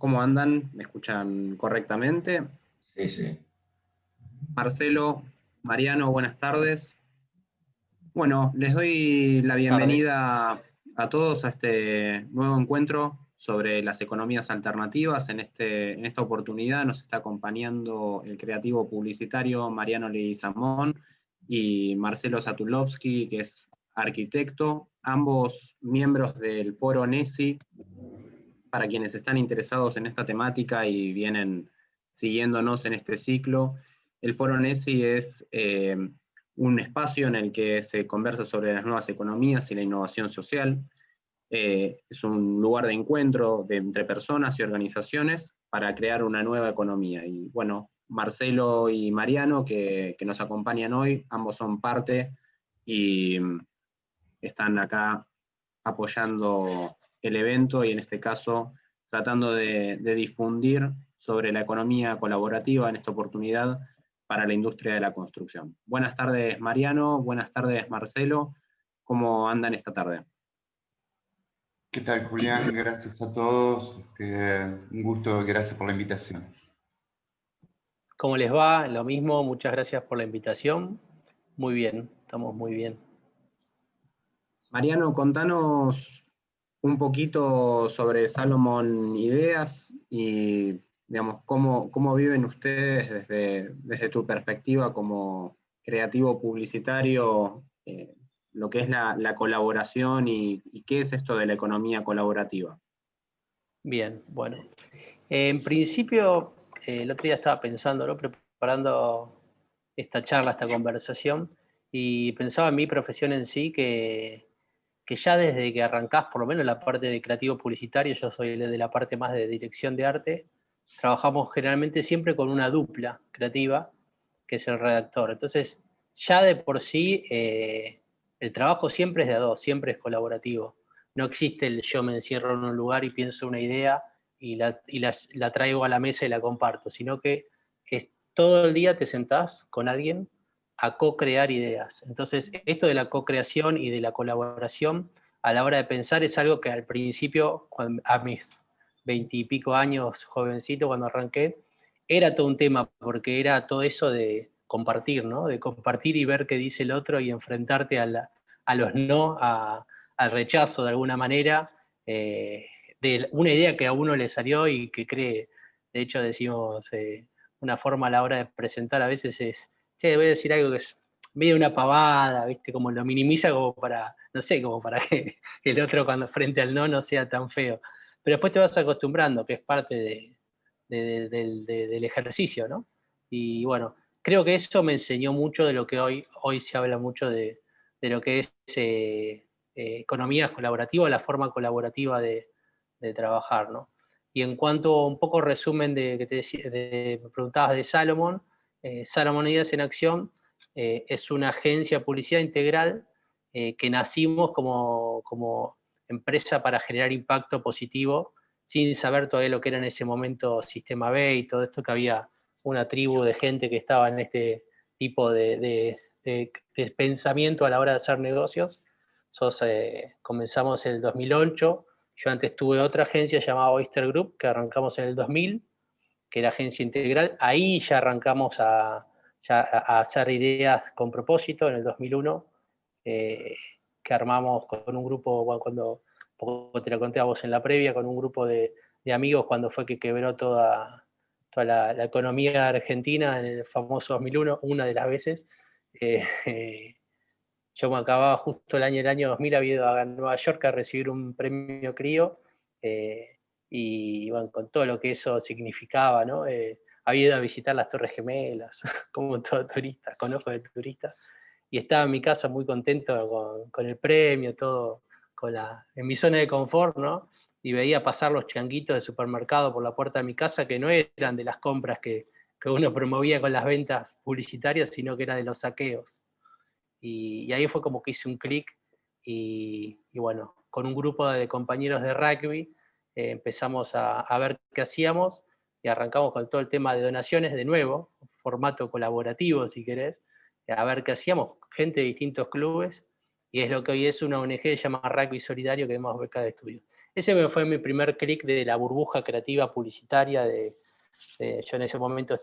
¿Cómo andan? ¿Me escuchan correctamente? Sí, sí. Marcelo, Mariano, buenas tardes. Bueno, les doy la Tardes. bienvenida a todos a este nuevo encuentro sobre las economías alternativas. En esta oportunidad nos está acompañando el creativo publicitario Mariano Leguizamón y Marcelo Satulovsky, que es arquitecto, ambos miembros del foro NESI. Para quienes están interesados en esta temática y vienen siguiéndonos en este ciclo, el Foro NESI es un espacio en el que se conversa sobre las nuevas economías y la innovación social. Es un lugar de encuentro entre personas y organizaciones para crear una nueva economía. Y bueno, Marcelo y Mariano, que nos acompañan hoy, ambos son parte y están acá apoyando el evento y en este caso tratando de difundir sobre la economía colaborativa en esta oportunidad para la industria de la construcción. Buenas tardes Mariano, buenas tardes Marcelo, ¿cómo andan esta tarde? ¿Qué tal, Julián? Gracias a todos. Un gusto, gracias por la invitación. ¿Cómo les va? Lo mismo, muchas gracias por la invitación. Muy bien, estamos muy bien. Mariano, contanos un poquito sobre Salomon Ideas y digamos, cómo viven ustedes desde tu perspectiva como creativo publicitario, lo que es la colaboración y qué es esto de la economía colaborativa. Bien, bueno. En principio, el otro día estaba pensando, ¿no? Preparando esta charla, esta conversación, y pensaba en mi profesión en sí, que ya desde que arrancás, por lo menos en la parte de creativo publicitario, yo soy de la parte más de dirección de arte, trabajamos generalmente siempre con una dupla creativa, que es el redactor. Entonces, ya de por sí, el trabajo siempre es de a dos, siempre es colaborativo. No existe el yo me encierro en un lugar y pienso una idea y la traigo a la mesa y la comparto, sino que todo el día te sentás con alguien a co-crear ideas. Entonces, esto de la co-creación y de la colaboración a la hora de pensar es algo que al principio, a mis 20 y pico años, jovencito, cuando arranqué, era todo un tema, porque era todo eso de compartir, ¿no? De compartir y ver qué dice el otro y enfrentarte a los no, al rechazo de alguna manera, de una idea que a uno le salió y que cree. De hecho, decimos, una forma a la hora de presentar a veces es, che, voy a decir algo que es medio una pavada, ¿viste? Como lo minimiza como para, no sé, como para que el otro cuando frente al no sea tan feo. Pero después te vas acostumbrando, que es parte del ejercicio, ¿no? Y bueno, creo que eso me enseñó mucho de lo que hoy se habla mucho de lo que es economía colaborativa, la forma colaborativa de trabajar, ¿no? Y en cuanto a un poco resumen de que me preguntabas de Salomon, Salomon Ideas en Acción es una agencia de publicidad integral que nacimos como empresa para generar impacto positivo sin saber todavía lo que era en ese momento Sistema B y todo esto, que había una tribu de gente que estaba en este tipo de pensamiento a la hora de hacer negocios. Comenzamos en el 2008, yo antes tuve otra agencia llamada Oyster Group, que arrancamos en el 2000, que era agencia integral. Ahí ya arrancamos a hacer ideas con propósito en el 2001, que armamos con un grupo, bueno, cuando poco te lo conté a vos en la previa, con un grupo de amigos cuando fue que quebró toda la economía argentina en el famoso 2001, una de las veces. Yo me acababa justo el año 2000, había ido a Nueva York a recibir un premio CRIO, y bueno, con todo lo que eso significaba, ¿no? Había ido a visitar las Torres Gemelas, como todo turista, con ojos de turista, y estaba en mi casa muy contento con el premio, todo, en mi zona de confort, ¿no? Y veía pasar los changuitos de supermercado por la puerta de mi casa, que no eran de las compras que uno promovía con las ventas publicitarias, sino que era de los saqueos. Y ahí fue como que hice un clic y bueno, con un grupo de compañeros de rugby empezamos a ver qué hacíamos y arrancamos con todo el tema de donaciones, de nuevo, formato colaborativo si querés, a ver qué hacíamos, gente de distintos clubes, y es lo que hoy es una ONG que se llama Rugby Solidario, que damos becas de estudio. ese fue mi primer clic de la burbuja creativa publicitaria. Yo en ese momento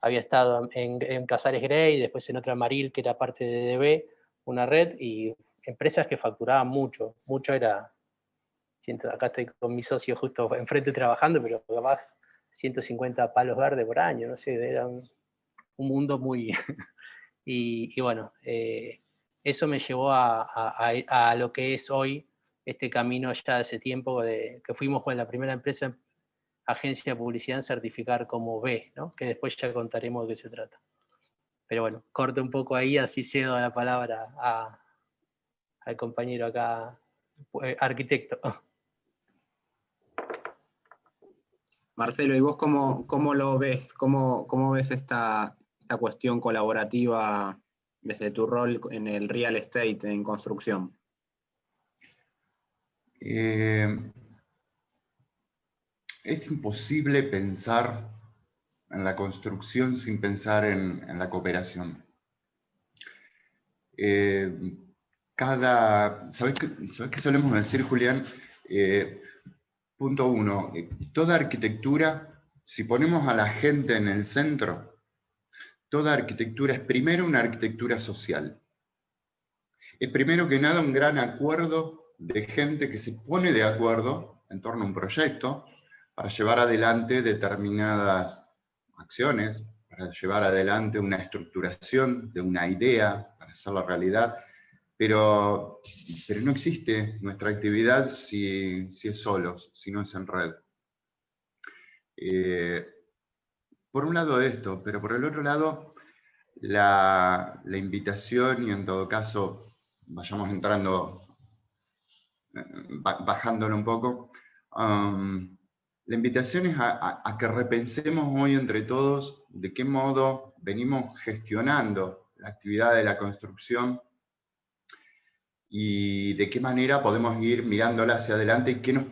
había estado en Casares Grey, después en otra Maril, que era parte de DB, una red, y empresas que facturaban mucho. Mucho era, acá estoy con mi socio justo enfrente trabajando, pero capaz 150 palos verdes por año, no sé, era un mundo muy... y bueno, eso me llevó a lo que es hoy este camino ya de ese tiempo, que fuimos con la primera empresa, agencia de publicidad, en certificar como B, ¿no? Que después ya contaremos de qué se trata. Pero bueno, corto un poco ahí, así cedo la palabra al compañero acá, arquitecto. Marcelo, ¿y vos cómo lo ves? ¿Cómo ves esta cuestión colaborativa desde tu rol en el real estate, en construcción? Es imposible pensar en la construcción sin pensar en la cooperación. ¿Sabés qué solemos decir, Julián? Punto 1, toda arquitectura, si ponemos a la gente en el centro, toda arquitectura es primero una arquitectura social. Es primero que nada un gran acuerdo de gente que se pone de acuerdo en torno a un proyecto para llevar adelante determinadas acciones, para llevar adelante una estructuración de una idea, para hacerla realidad, pero no existe nuestra actividad si es solos, si no es en red. Por un lado esto, pero por el otro lado, la invitación, y en todo caso vayamos entrando, bajándolo un poco, la invitación es a que repensemos hoy entre todos de qué modo venimos gestionando la actividad de la construcción y de qué manera podemos ir mirándola hacia adelante y en qué nos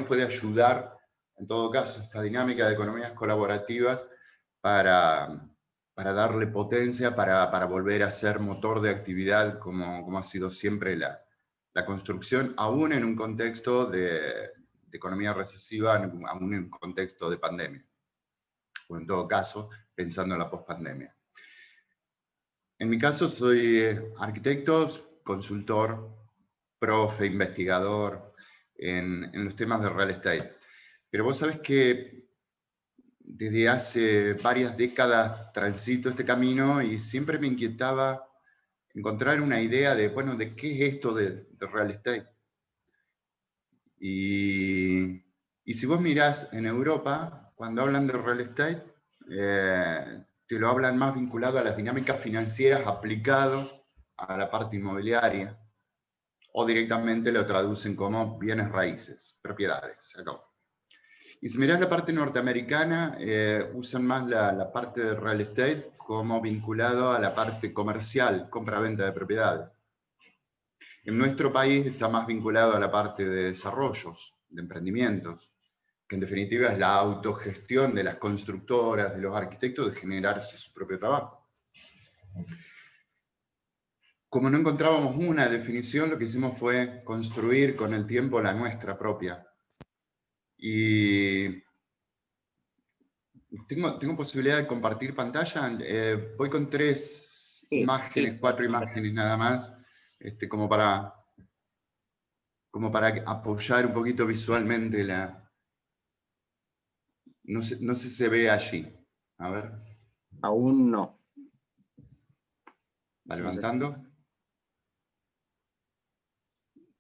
puede ayudar, en todo caso, esta dinámica de economías colaborativas para darle potencia, para volver a ser motor de actividad como ha sido siempre la construcción, aún en un contexto de economía recesiva, aún en un contexto de pandemia, o en todo caso, pensando en la pospandemia. En mi caso soy arquitecto, consultor, profe, investigador en los temas de real estate. Pero vos sabés que desde hace varias décadas transito este camino y siempre me inquietaba encontrar una idea de, bueno, de qué es esto de real estate. Y si vos mirás en Europa, cuando hablan de real estate, te lo hablan más vinculado a las dinámicas financieras aplicado a la parte inmobiliaria, o directamente lo traducen como bienes raíces, propiedades. Y si mirás la parte norteamericana, usan más la parte de real estate como vinculado a la parte comercial, compra-venta de propiedades. En nuestro país está más vinculado a la parte de desarrollos, de emprendimientos, que en definitiva es la autogestión de las constructoras, de los arquitectos, de generarse su propio trabajo. Como no encontrábamos una definición, lo que hicimos fue construir con el tiempo la nuestra propia. Y tengo posibilidad de compartir pantalla. Voy con 3 imágenes, 4 imágenes nada más, como para apoyar un poquito visualmente la... No sé si se ve allí. A ver. Aún no. ¿Va levantando?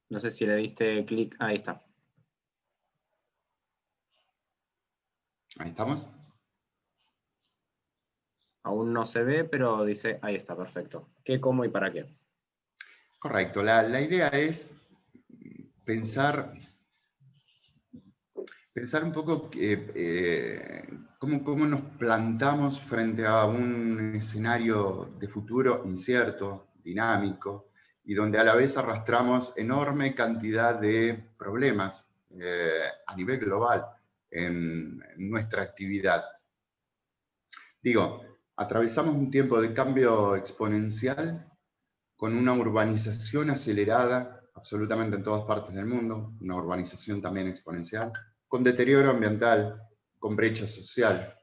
No sé si le diste clic. Ahí está. Ahí estamos. Aún no se ve, pero dice, ahí está, perfecto. ¿Qué, cómo y para qué? Correcto. La idea es pensar un poco cómo nos plantamos frente a un escenario de futuro incierto, dinámico, y donde a la vez arrastramos enorme cantidad de problemas a nivel global en nuestra actividad. Digo, atravesamos un tiempo de cambio exponencial con una urbanización acelerada absolutamente en todas partes del mundo, una urbanización también exponencial, con deterioro ambiental, con brecha social,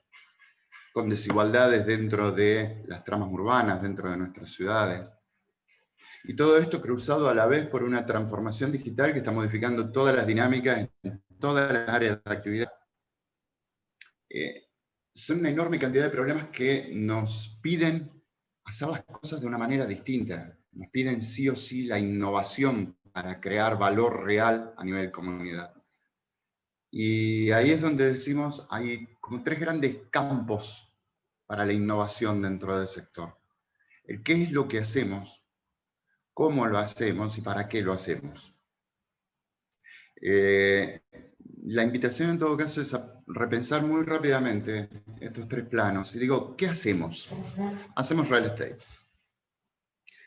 con desigualdades dentro de las tramas urbanas, dentro de nuestras ciudades. Y todo esto cruzado a la vez por una transformación digital que está modificando todas las dinámicas en todas las áreas de actividad. Son una enorme cantidad de problemas que nos piden hacer las cosas de una manera distinta. Nos piden sí o sí la innovación para crear valor real a nivel comunidad. Y ahí es donde decimos, hay como 3 grandes campos para la innovación dentro del sector. El qué es lo que hacemos, cómo lo hacemos y para qué lo hacemos. La invitación en todo caso es a repensar muy rápidamente estos 3 planos. Y digo, ¿qué hacemos? Hacemos real estate.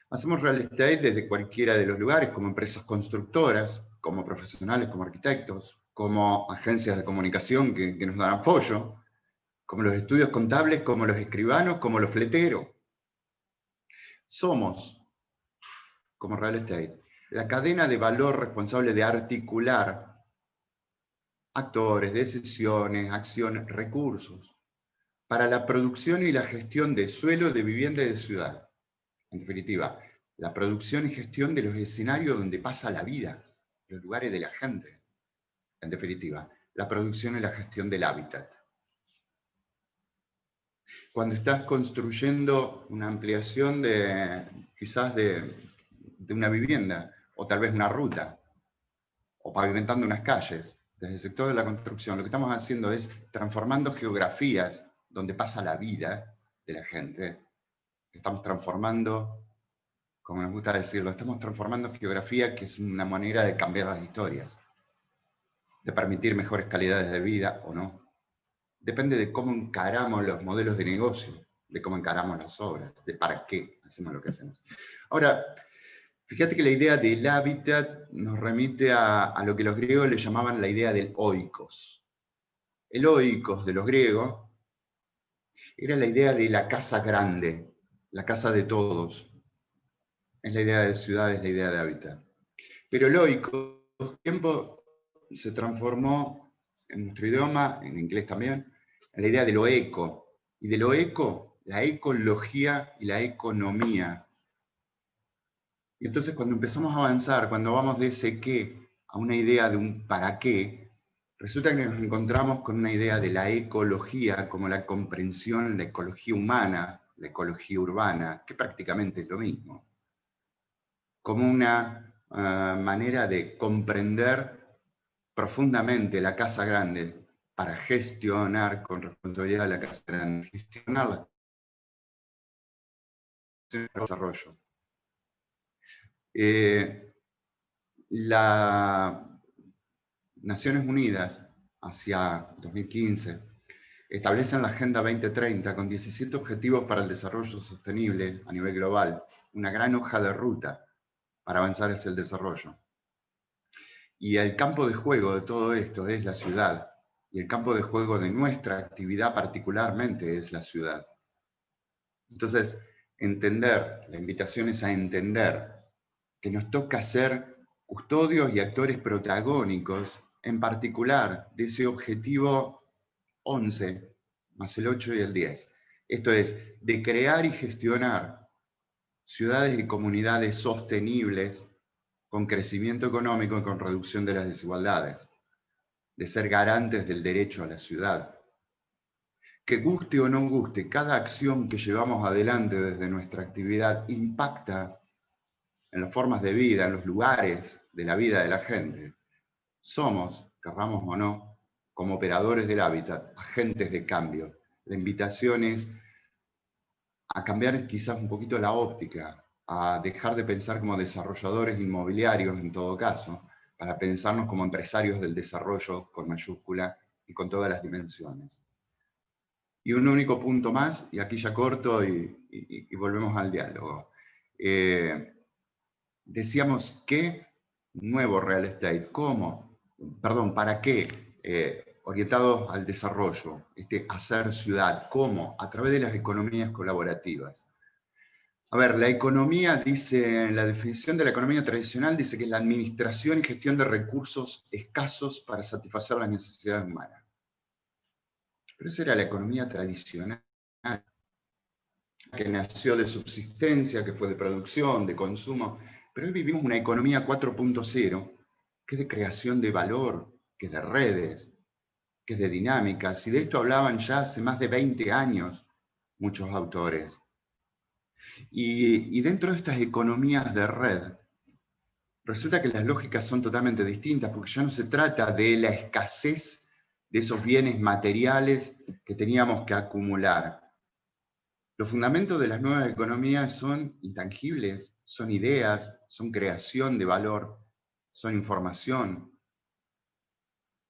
Hacemos real estate desde cualquiera de los lugares, como empresas constructoras, como profesionales, como arquitectos, como agencias de comunicación que nos dan apoyo, como los estudios contables, como los escribanos, como los fleteros. Somos, como real estate, la cadena de valor responsable de articular actores, decisiones, acciones, recursos, para la producción y la gestión de suelo, de vivienda y de ciudad. En definitiva, la producción y gestión de los escenarios donde pasa la vida, los lugares de la gente. En definitiva, la producción y la gestión del hábitat. Cuando estás construyendo una ampliación quizás de una vivienda, o tal vez una ruta, o pavimentando unas calles, desde el sector de la construcción, lo que estamos haciendo es transformando geografías donde pasa la vida de la gente. Estamos transformando, como nos gusta decirlo, estamos transformando geografía, que es una manera de cambiar las historias, de permitir mejores calidades de vida o no. Depende de cómo encaramos los modelos de negocio, de cómo encaramos las obras, de para qué hacemos lo que hacemos. Ahora, fíjate que la idea del hábitat nos remite a lo que los griegos le llamaban la idea del oikos. El oikos de los griegos era la idea de la casa grande, la casa de todos. Es la idea de ciudad, es la idea de hábitat. Pero el oikos, con el tiempo, se transformó en nuestro idioma, en inglés también, en la idea de lo eco. Y de lo eco, la ecología y la economía. Y entonces cuando empezamos a avanzar, cuando vamos de ese qué a una idea de un para qué, resulta que nos encontramos con una idea de la ecología como la comprensión, la ecología humana, la ecología urbana, que prácticamente es lo mismo, como una manera de comprender profundamente la casa grande para gestionar con responsabilidad la casa grande, gestionar el desarrollo. Las Naciones Unidas, hacia 2015, establecen la Agenda 2030 con 17 objetivos para el desarrollo sostenible a nivel global, una gran hoja de ruta para avanzar hacia el desarrollo. Y el campo de juego de todo esto es la ciudad, y el campo de juego de nuestra actividad particularmente es la ciudad. Entonces, la invitación es a entender que nos toca ser custodios y actores protagónicos, en particular de ese objetivo 11, más el 8 y el 10. Esto es, de crear y gestionar ciudades y comunidades sostenibles con crecimiento económico y con reducción de las desigualdades, de ser garantes del derecho a la ciudad. Que guste o no guste, cada acción que llevamos adelante desde nuestra actividad impacta en las formas de vida, en los lugares de la vida de la gente. Somos, querramos o no, como operadores del hábitat, agentes de cambio. La invitación es a cambiar quizás un poquito la óptica, a dejar de pensar como desarrolladores inmobiliarios en todo caso, para pensarnos como empresarios del desarrollo con mayúscula y con todas las dimensiones. Y un único punto más, y aquí ya corto y volvemos al diálogo. Decíamos que nuevo real estate, ¿cómo? Perdón, ¿para qué? Orientados al desarrollo, hacer ciudad, ¿cómo? A través de las economías colaborativas. A ver, la economía dice, la definición de la economía tradicional dice que es la administración y gestión de recursos escasos para satisfacer las necesidades humanas. Pero esa era la economía tradicional, que nació de subsistencia, que fue de producción, de consumo. Pero hoy vivimos una economía 4.0, que es de creación de valor, que es de redes, que es de dinámicas. Y de esto hablaban ya hace más de 20 años muchos autores. Y dentro de estas economías de red, resulta que las lógicas son totalmente distintas, porque ya no se trata de la escasez de esos bienes materiales que teníamos que acumular. Los fundamentos de las nuevas economías son intangibles, son ideas, son creación de valor, son información.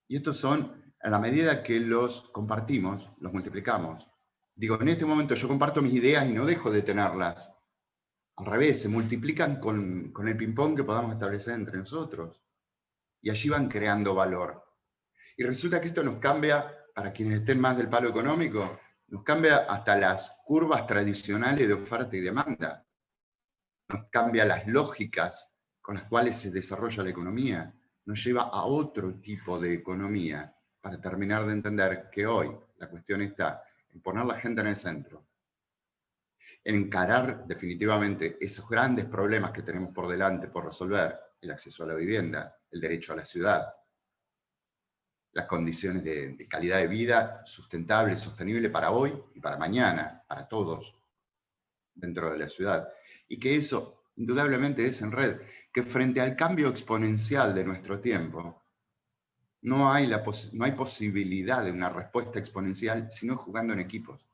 Y estos son, a la medida que los compartimos, los multiplicamos. Digo, en este momento yo comparto mis ideas y no dejo de tenerlas. Al revés, se multiplican con el ping-pong que podamos establecer entre nosotros. Y allí van creando valor. Y resulta que esto nos cambia, para quienes estén más del palo económico, nos cambia hasta las curvas tradicionales de oferta y demanda. Nos cambia las lógicas con las cuales se desarrolla la economía. Nos lleva a otro tipo de economía para terminar de entender que hoy la cuestión está en poner a la gente en el centro, en encarar definitivamente esos grandes problemas que tenemos por delante por resolver: el acceso a la vivienda, el derecho a la ciudad, las condiciones de calidad de vida sustentable, sostenible para hoy y para mañana, para todos dentro de la ciudad. Y que eso indudablemente es en red, que frente al cambio exponencial de nuestro tiempo, no hay posibilidad de una respuesta exponencial sino jugando en equipos.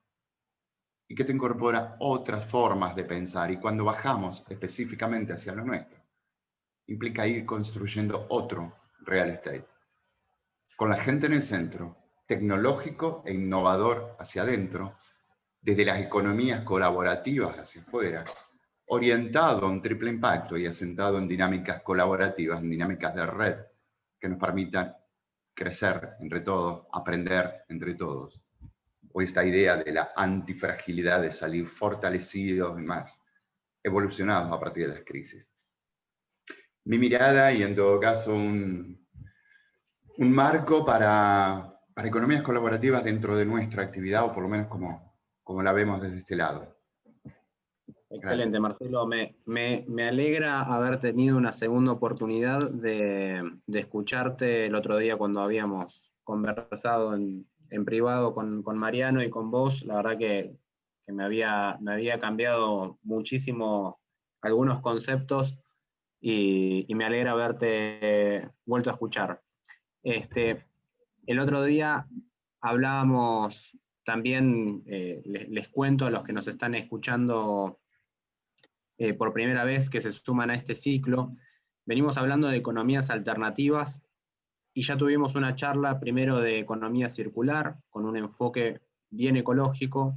Y que te incorpora otras formas de pensar, y cuando bajamos específicamente hacia lo nuestro, implica ir construyendo otro real estate, con la gente en el centro, tecnológico e innovador hacia adentro, desde las economías colaborativas hacia afuera, orientado a un triple impacto y asentado en dinámicas colaborativas, en dinámicas de red, que nos permitan crecer entre todos, aprender entre todos. O esta idea de la antifragilidad, de salir fortalecidos y más evolucionados a partir de las crisis. Mi mirada, y en todo caso un marco para economías colaborativas dentro de nuestra actividad, o por lo menos como la vemos desde este lado. Excelente, Gracias. Marcelo. Me alegra haber tenido una segunda oportunidad de escucharte el otro día cuando habíamos conversado en privado con Mariano y con vos. La verdad que me había cambiado muchísimo algunos conceptos y me alegra haberte vuelto a escuchar. El otro día hablábamos también, les cuento a los que nos están escuchando por primera vez que se suman a este ciclo, venimos hablando de economías alternativas y ya tuvimos una charla primero de economía circular con un enfoque bien ecológico,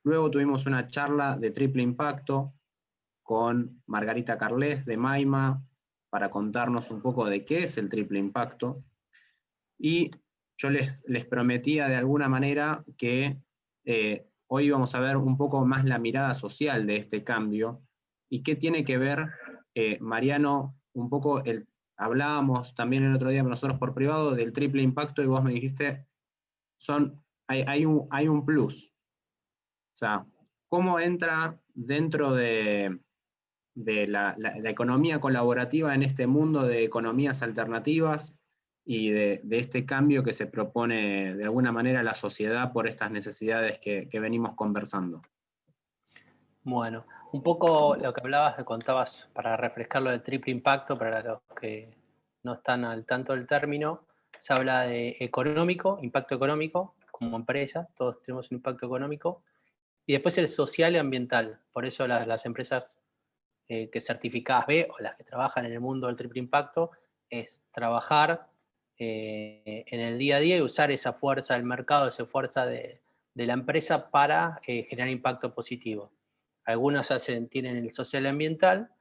luego tuvimos una charla de triple impacto con Margarita Carles de Maima para contarnos un poco de qué es el triple impacto, y yo les prometía de alguna manera que hoy vamos a ver un poco más la mirada social de este cambio y qué tiene que ver, Mariano, un poco, hablábamos también el otro día nosotros por privado del triple impacto y vos me dijiste, hay un plus. O sea, ¿cómo entra dentro de la economía colaborativa en este mundo de economías alternativas y de este cambio que se propone de alguna manera la sociedad por estas necesidades que venimos conversando? Bueno, un poco lo que hablabas, contabas, para refrescar lo del triple impacto, para los que no están al tanto del término, se habla de económico, impacto económico, como empresa, todos tenemos un impacto económico, y después el social y ambiental. Por eso las empresas que certificadas B, o las que trabajan en el mundo del triple impacto, es trabajar en el día a día y usar esa fuerza del mercado, esa fuerza de la empresa para generar impacto positivo. Algunos tienen el social y ambiental,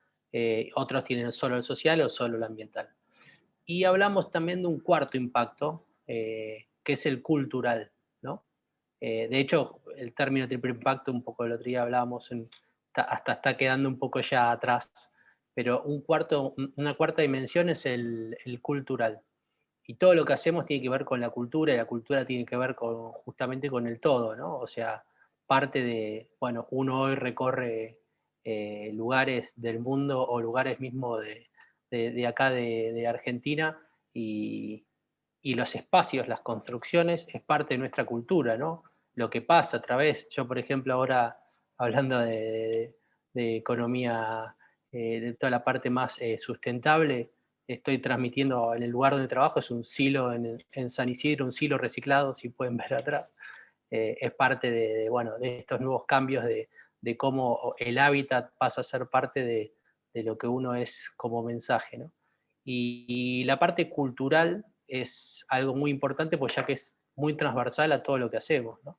otros tienen solo el social o solo el ambiental. Y hablamos también de un cuarto impacto, que es el cultural, ¿no? De hecho, el término triple impacto, un poco el otro día hablábamos hasta está quedando un poco ya atrás. Pero una cuarta dimensión es el cultural. Y todo lo que hacemos tiene que ver con la cultura, y la cultura tiene que ver justamente con el todo, ¿no? O sea, parte de, bueno, uno hoy recorre lugares del mundo o lugares mismos de acá de Argentina, y los espacios, las construcciones, es parte de nuestra cultura, ¿no? Lo que pasa a través, yo por ejemplo ahora hablando de economía, de toda la parte más sustentable, estoy transmitiendo en el lugar donde trabajo, es un silo en San Isidro, un silo reciclado, si pueden ver atrás. Es parte bueno, de estos nuevos cambios de cómo el hábitat pasa a ser parte de lo que uno es como mensaje, ¿no? Y la parte cultural es algo muy importante, pues ya que es muy transversal a todo lo que hacemos, ¿no?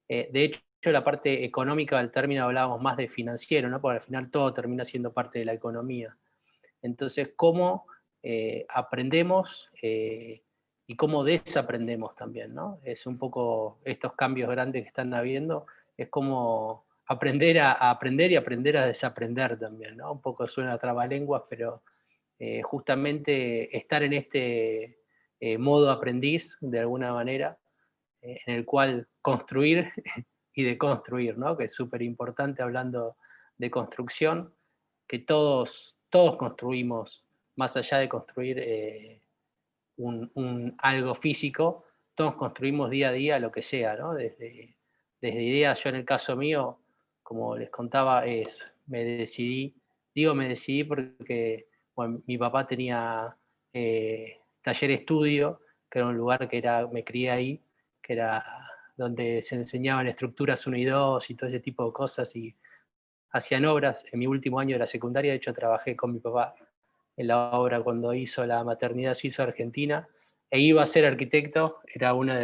De hecho, la parte económica del término hablábamos más de financiero, ¿no? Porque al final todo termina siendo parte de la economía. Entonces, ¿cómo aprendemos y cómo desaprendemos también, ¿no? Es un poco estos cambios grandes que están habiendo, es como aprender a aprender y aprender a desaprender también, ¿no? Un poco suena a trabalenguas, pero justamente estar en este modo aprendiz, de alguna manera, en el cual construir y deconstruir, ¿no? Que es súper importante hablando de construcción, que todos construimos, más allá de construir algo físico, todos construimos día a día lo que sea, ¿no? Desde ideas, yo en el caso mío, como les contaba, me decidí porque bueno, mi papá tenía taller estudio, que era un lugar me crié ahí, que era donde se enseñaban estructuras 1 y 2 y todo ese tipo de cosas, y hacían obras. En mi último año de la secundaria, de hecho, trabajé con mi papá en la obra cuando hizo la maternidad suizo-argentina, e iba a ser arquitecto, era una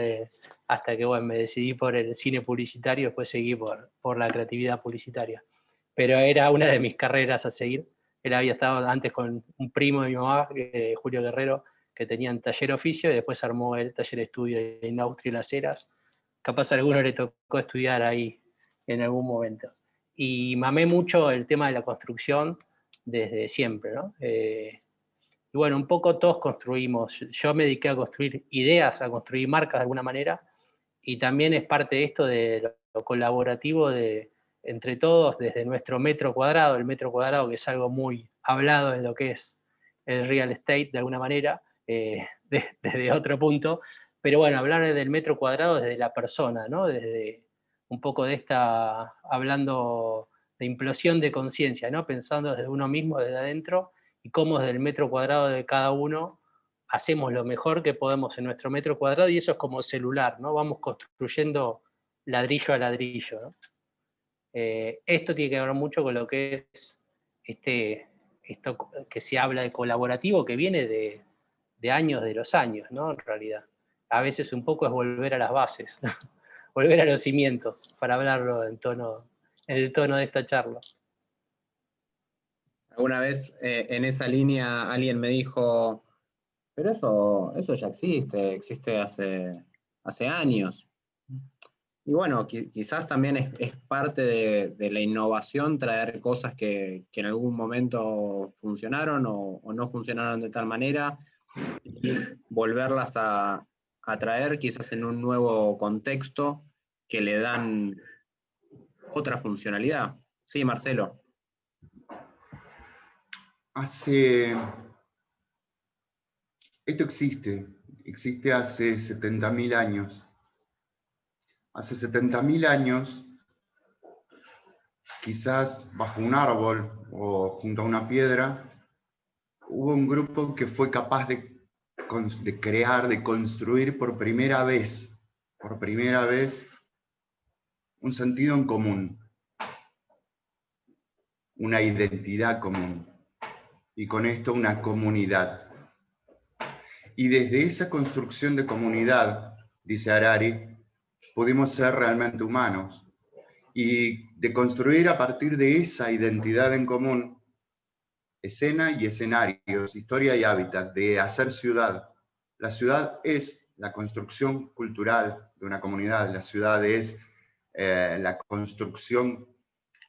hasta que bueno, me decidí por el cine publicitario, después seguí por la creatividad publicitaria. Pero era una de mis carreras a seguir. Él había estado antes con un primo de mi mamá, Julio Guerrero, que tenían taller oficio, y después armó el taller estudio en Austria y Las Heras. Capaz a alguno le tocó estudiar ahí en algún momento. Y mamé mucho el tema de la construcción desde siempre, ¿no? Y bueno, un poco todos construimos. Yo me dediqué a construir ideas, a construir marcas de alguna manera, y también es parte de esto de lo colaborativo entre todos, desde nuestro metro cuadrado, el metro cuadrado que es algo muy hablado en lo que es el real estate de alguna manera, desde otro punto, pero bueno, hablar del metro cuadrado desde la persona, ¿no? Desde un poco hablando de implosión de conciencia, ¿no? Pensando desde uno mismo, desde adentro, y cómo desde el metro cuadrado de cada uno hacemos lo mejor que podemos en nuestro metro cuadrado, y eso es como celular, ¿no? Vamos construyendo ladrillo a ladrillo, ¿no? Esto tiene que ver mucho con lo que es esto que se habla de colaborativo, que viene de años de los años, ¿no? En realidad. A veces un poco es volver a las bases, ¿no? Volver a los cimientos, para hablarlo en el tono de esta charla. Alguna vez en esa línea alguien me dijo, pero eso ya existe hace años. Y bueno, quizás también es parte de la innovación traer cosas que en algún momento funcionaron o no funcionaron de tal manera, y volverlas a traer quizás en un nuevo contexto que le dan otra funcionalidad. Sí, Marcelo. Esto existe hace 70.000 años. Hace 70.000 años, quizás bajo un árbol o junto a una piedra, hubo un grupo que fue capaz de crear, de construir por primera vez, un sentido en común, una identidad común, y con esto una comunidad. Y desde esa construcción de comunidad, dice Harari, pudimos ser realmente humanos, y de construir a partir de esa identidad en común escena y escenarios, historia y hábitat, de hacer ciudad. La ciudad es la construcción cultural de una comunidad, la ciudad es la construcción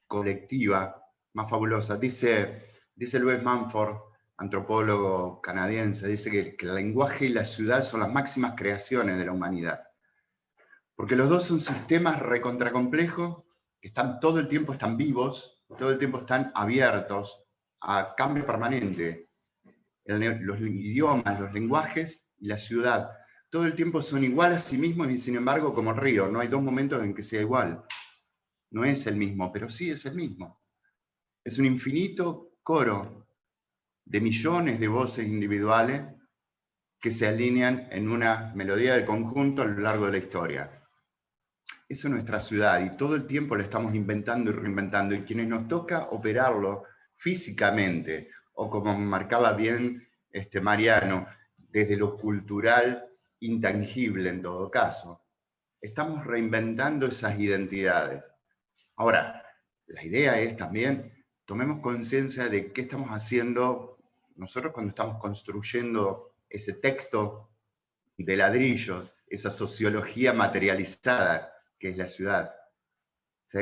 colectiva más fabulosa. Dice Louis Mumford, antropólogo canadiense, dice que el lenguaje y la ciudad son las máximas creaciones de la humanidad. Porque los dos son sistemas recontracomplejos, que todo el tiempo están vivos, todo el tiempo están abiertos a cambio permanente. Los idiomas, los lenguajes y la ciudad, todo el tiempo son igual a sí mismos y sin embargo como el río, no hay dos momentos en que sea igual. No es el mismo, pero sí es el mismo. Es un infinito coro de millones de voces individuales que se alinean en una melodía de conjunto a lo largo de la historia. Eso es nuestra ciudad y todo el tiempo la estamos inventando y reinventando, y quienes nos toca operarlo físicamente, o como marcaba bien Mariano, desde lo cultural intangible en todo caso, estamos reinventando esas identidades. Ahora, la idea es también, tomemos conciencia de qué estamos haciendo nosotros cuando estamos construyendo ese texto de ladrillos, esa sociología materializada que es la ciudad. ¿Sí?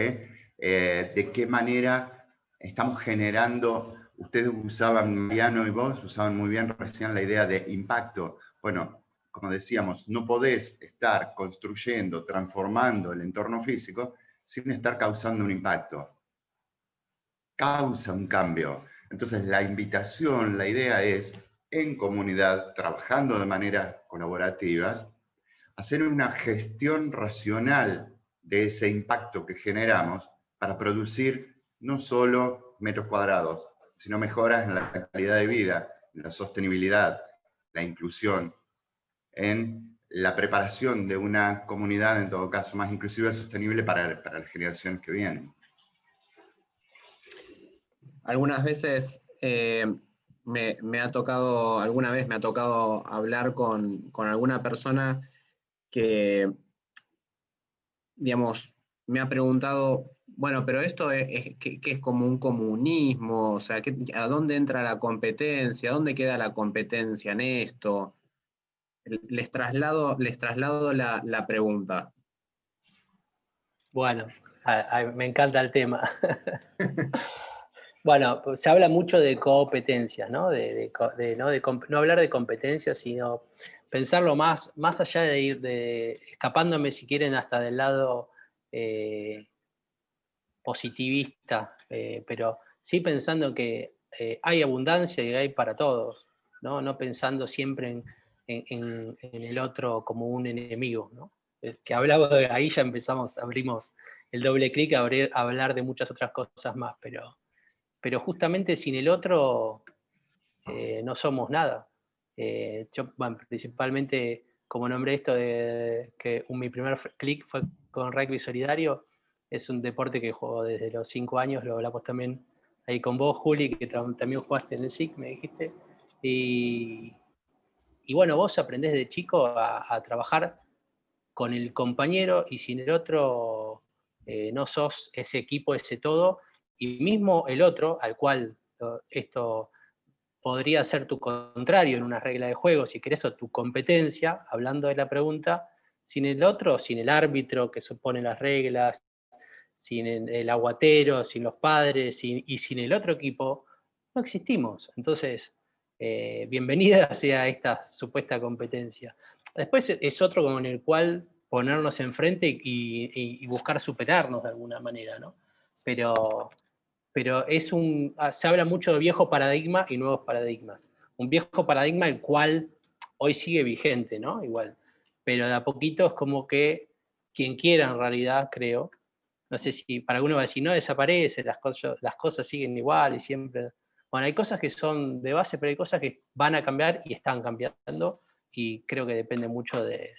De qué manera estamos generando, ustedes usaban, Mariano y vos, usaban muy bien recién la idea de impacto. Bueno, como decíamos, no podés estar construyendo, transformando el entorno físico sin estar causando un impacto. Causa un cambio. Entonces la invitación, la idea es, en comunidad, trabajando de manera colaborativas, hacer una gestión racional de ese impacto que generamos para producir no solo metros cuadrados, sino mejoras en la calidad de vida, en la sostenibilidad, la inclusión, en la preparación de una comunidad, en todo caso, más inclusiva y sostenible para las generaciones que vienen. Algunas veces alguna vez me ha tocado hablar con alguna persona que, digamos, me ha preguntado, bueno, pero esto que es como un comunismo, o sea, ¿a dónde entra la competencia? ¿A dónde queda la competencia en esto? Les traslado la pregunta. Bueno, me encanta el tema. Bueno, se habla mucho de competencias, ¿no? No hablar de competencias, sino pensarlo más allá de ir escapándome, si quieren, hasta del lado positivista, pero sí pensando que hay abundancia y hay para todos, ¿no? No pensando siempre en el otro como un enemigo, ¿no? Que hablaba de ahí, ya abrimos el doble clic a hablar de muchas otras cosas más, pero justamente sin el otro no somos nada. Yo, bueno, principalmente, como nombré esto de que mi primer clic fue con rugby solidario, es un deporte que juego desde los 5 años, lo hablamos también ahí con vos, Juli, que también jugaste en el SIC, me dijiste, y bueno, vos aprendés de chico a trabajar con el compañero, y sin el otro no sos ese equipo, ese todo, y mismo el otro, al cual esto podría ser tu contrario en una regla de juego, si querés, o tu competencia, hablando de la pregunta, sin el otro, sin el árbitro que supone las reglas, sin el aguatero, sin los padres, y sin el otro equipo, no existimos. Entonces, bienvenida sea esta supuesta competencia. Después es otro con el cual ponernos enfrente y buscar superarnos de alguna manera, ¿no? Pero se habla mucho de viejo paradigma y nuevos paradigmas. Un viejo paradigma el cual hoy sigue vigente, ¿no? Igual. Pero de a poquito es como que quien quiera en realidad, creo, no sé si para alguno va a decir, no desaparece, las cosas siguen igual y siempre. Bueno, hay cosas que son de base, pero hay cosas que van a cambiar y están cambiando, y creo que depende mucho de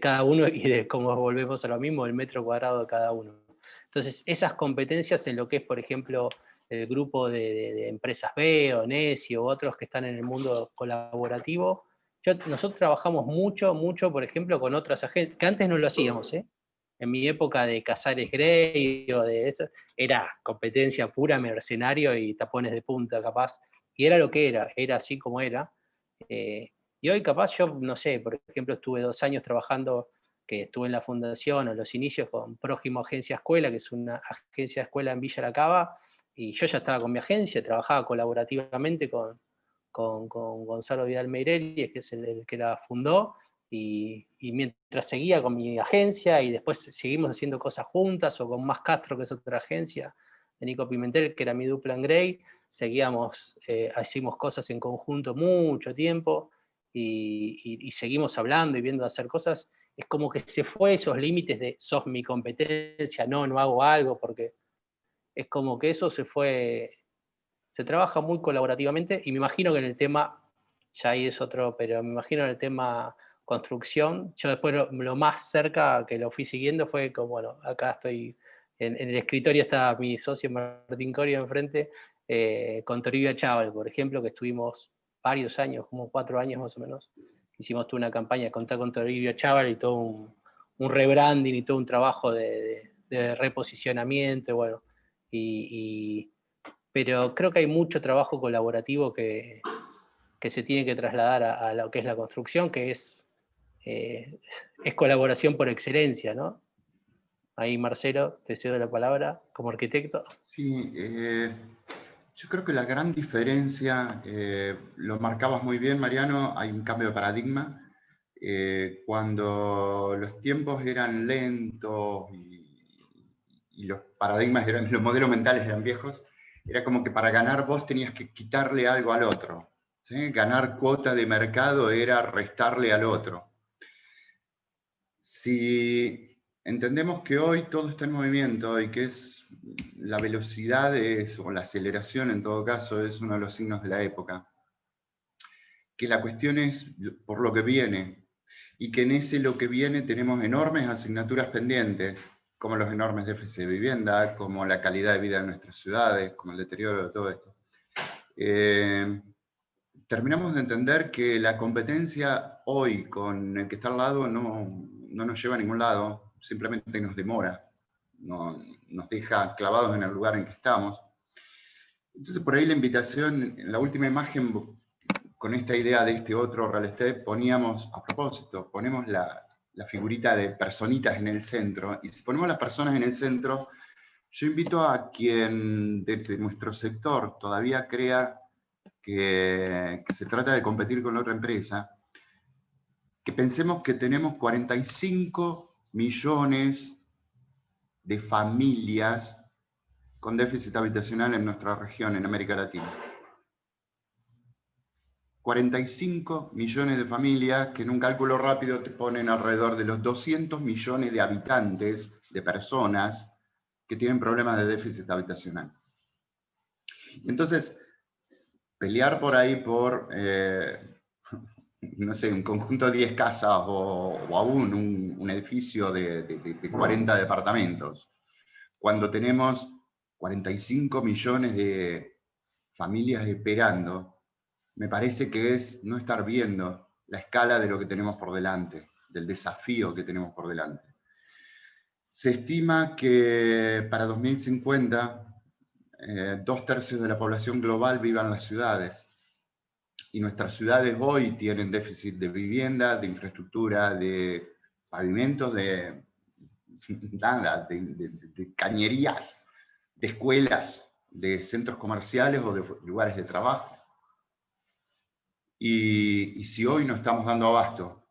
cada uno y de cómo volvemos a lo mismo, el metro cuadrado de cada uno. Entonces, esas competencias en lo que es, por ejemplo, el grupo de empresas B o NESI o otros que están en el mundo colaborativo, nosotros trabajamos mucho, por ejemplo, con otras agencias, que antes no lo hacíamos, ¿eh? En mi época de Casares Grey o de eso, era competencia pura, mercenario y tapones de punta, capaz. Y era lo que era así como era. Y hoy capaz yo, no sé, por ejemplo, estuve 2 años trabajando que estuve en la fundación o los inicios con Prójimo Agencia Escuela, que es una agencia de escuela en Villa La Cava, y yo ya estaba con mi agencia, trabajaba colaborativamente con Gonzalo Vidal Meirelli, que es el que la fundó, y mientras seguía con mi agencia, y después seguimos haciendo cosas juntas, o con Más Castro, que es otra agencia, de Nico Pimentel, que era mi dupla en Grey, hicimos cosas en conjunto mucho tiempo, y seguimos hablando y viendo de hacer cosas. Es como que se fue esos límites de sos mi competencia, no hago algo, porque es como que eso se fue, se trabaja muy colaborativamente, y me imagino que en el tema, ya ahí es otro, pero me imagino en el tema construcción, yo después lo más cerca que lo fui siguiendo fue como, bueno, acá estoy, en el escritorio está mi socio Martín Corio enfrente, con Toribio Achával, por ejemplo, que estuvimos varios años, como 4 años más o menos, hicimos toda una campaña de contar con Toribio Achával y todo un rebranding y todo un trabajo de reposicionamiento, bueno, pero creo que hay mucho trabajo colaborativo que se tiene que trasladar a lo que es la construcción, que es colaboración por excelencia, ¿no? Ahí, Marcelo, te cedo la palabra como arquitecto. Sí, yo creo que la gran diferencia, lo marcabas muy bien, Mariano, hay un cambio de paradigma. Cuando los tiempos eran lentos y los paradigmas los modelos mentales eran viejos, era como que para ganar vos tenías que quitarle algo al otro, ¿sí? Ganar cuota de mercado era restarle al otro. Si entendemos que hoy todo está en movimiento y que es la velocidad o la aceleración en todo caso es uno de los signos de la época, que la cuestión es por lo que viene, y que en ese lo que viene tenemos enormes asignaturas pendientes, como los enormes déficits de vivienda, como la calidad de vida de nuestras ciudades, como el deterioro de todo esto. Terminamos de entender que la competencia hoy con el que está al lado no nos lleva a ningún lado, simplemente nos demora, nos deja clavados en el lugar en que estamos. Entonces por ahí la invitación, en la última imagen, con esta idea de este otro real estate, poníamos, a propósito, ponemos la figurita de personitas en el centro, y si ponemos las personas en el centro, yo invito a quien desde nuestro sector todavía crea que se trata de competir con otra empresa, que pensemos que tenemos 45 millones de familias con déficit habitacional en nuestra región, en América Latina. 45 millones de familias que en un cálculo rápido te ponen alrededor de los 200 millones de habitantes, de personas, que tienen problemas de déficit habitacional. Entonces, pelear por ahí por, no sé, un conjunto de 10 casas o aún un edificio de 40 departamentos, cuando tenemos 45 millones de familias esperando, me parece que es no estar viendo la escala de lo que tenemos por delante, del desafío que tenemos por delante. Se estima que para 2050, 2/3 de la población global viva en las ciudades. Y nuestras ciudades hoy tienen déficit de vivienda, de infraestructura, de pavimentos, de cañerías, de escuelas, de centros comerciales o de lugares de trabajo. Y si hoy no estamos dando abasto,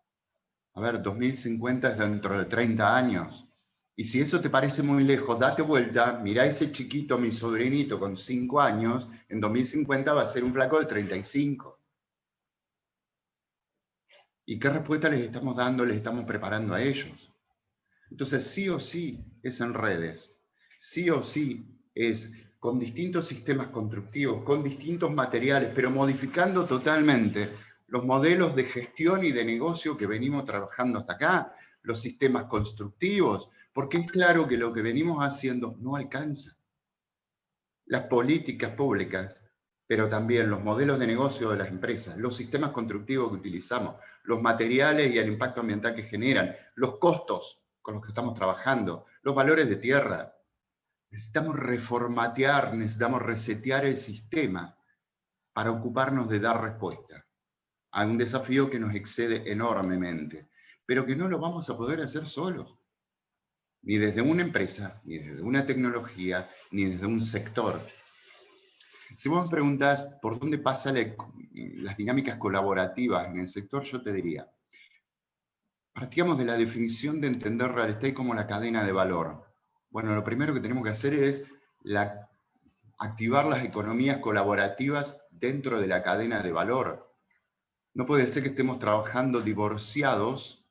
a ver, 2050 es dentro de 30 años. Y si eso te parece muy lejos, date vuelta, mirá ese chiquito, mi sobrinito con 5 años, en 2050 va a ser un flaco de 35. ¿Y qué respuesta les estamos dando, les estamos preparando a ellos? Entonces, sí o sí es en redes, sí o sí es con distintos sistemas constructivos, con distintos materiales, pero modificando totalmente los modelos de gestión y de negocio que venimos trabajando hasta acá, los sistemas constructivos, porque es claro que lo que venimos haciendo no alcanza. Las políticas públicas, pero también los modelos de negocio de las empresas, los sistemas constructivos que utilizamos, los materiales y el impacto ambiental que generan, los costos con los que estamos trabajando, los valores de tierra. Necesitamos reformatear, necesitamos resetear el sistema para ocuparnos de dar respuesta a un desafío que nos excede enormemente. pero que no lo vamos a poder hacer solos. Ni desde una empresa, ni desde una tecnología, ni desde un sector. Si vos me preguntás por dónde pasan las dinámicas colaborativas en el sector, yo te diría, partíamos de la definición de entender real estate como la cadena de valor. Bueno, lo primero que tenemos que hacer es activar las economías colaborativas dentro de la cadena de valor. No puede ser que estemos trabajando divorciados,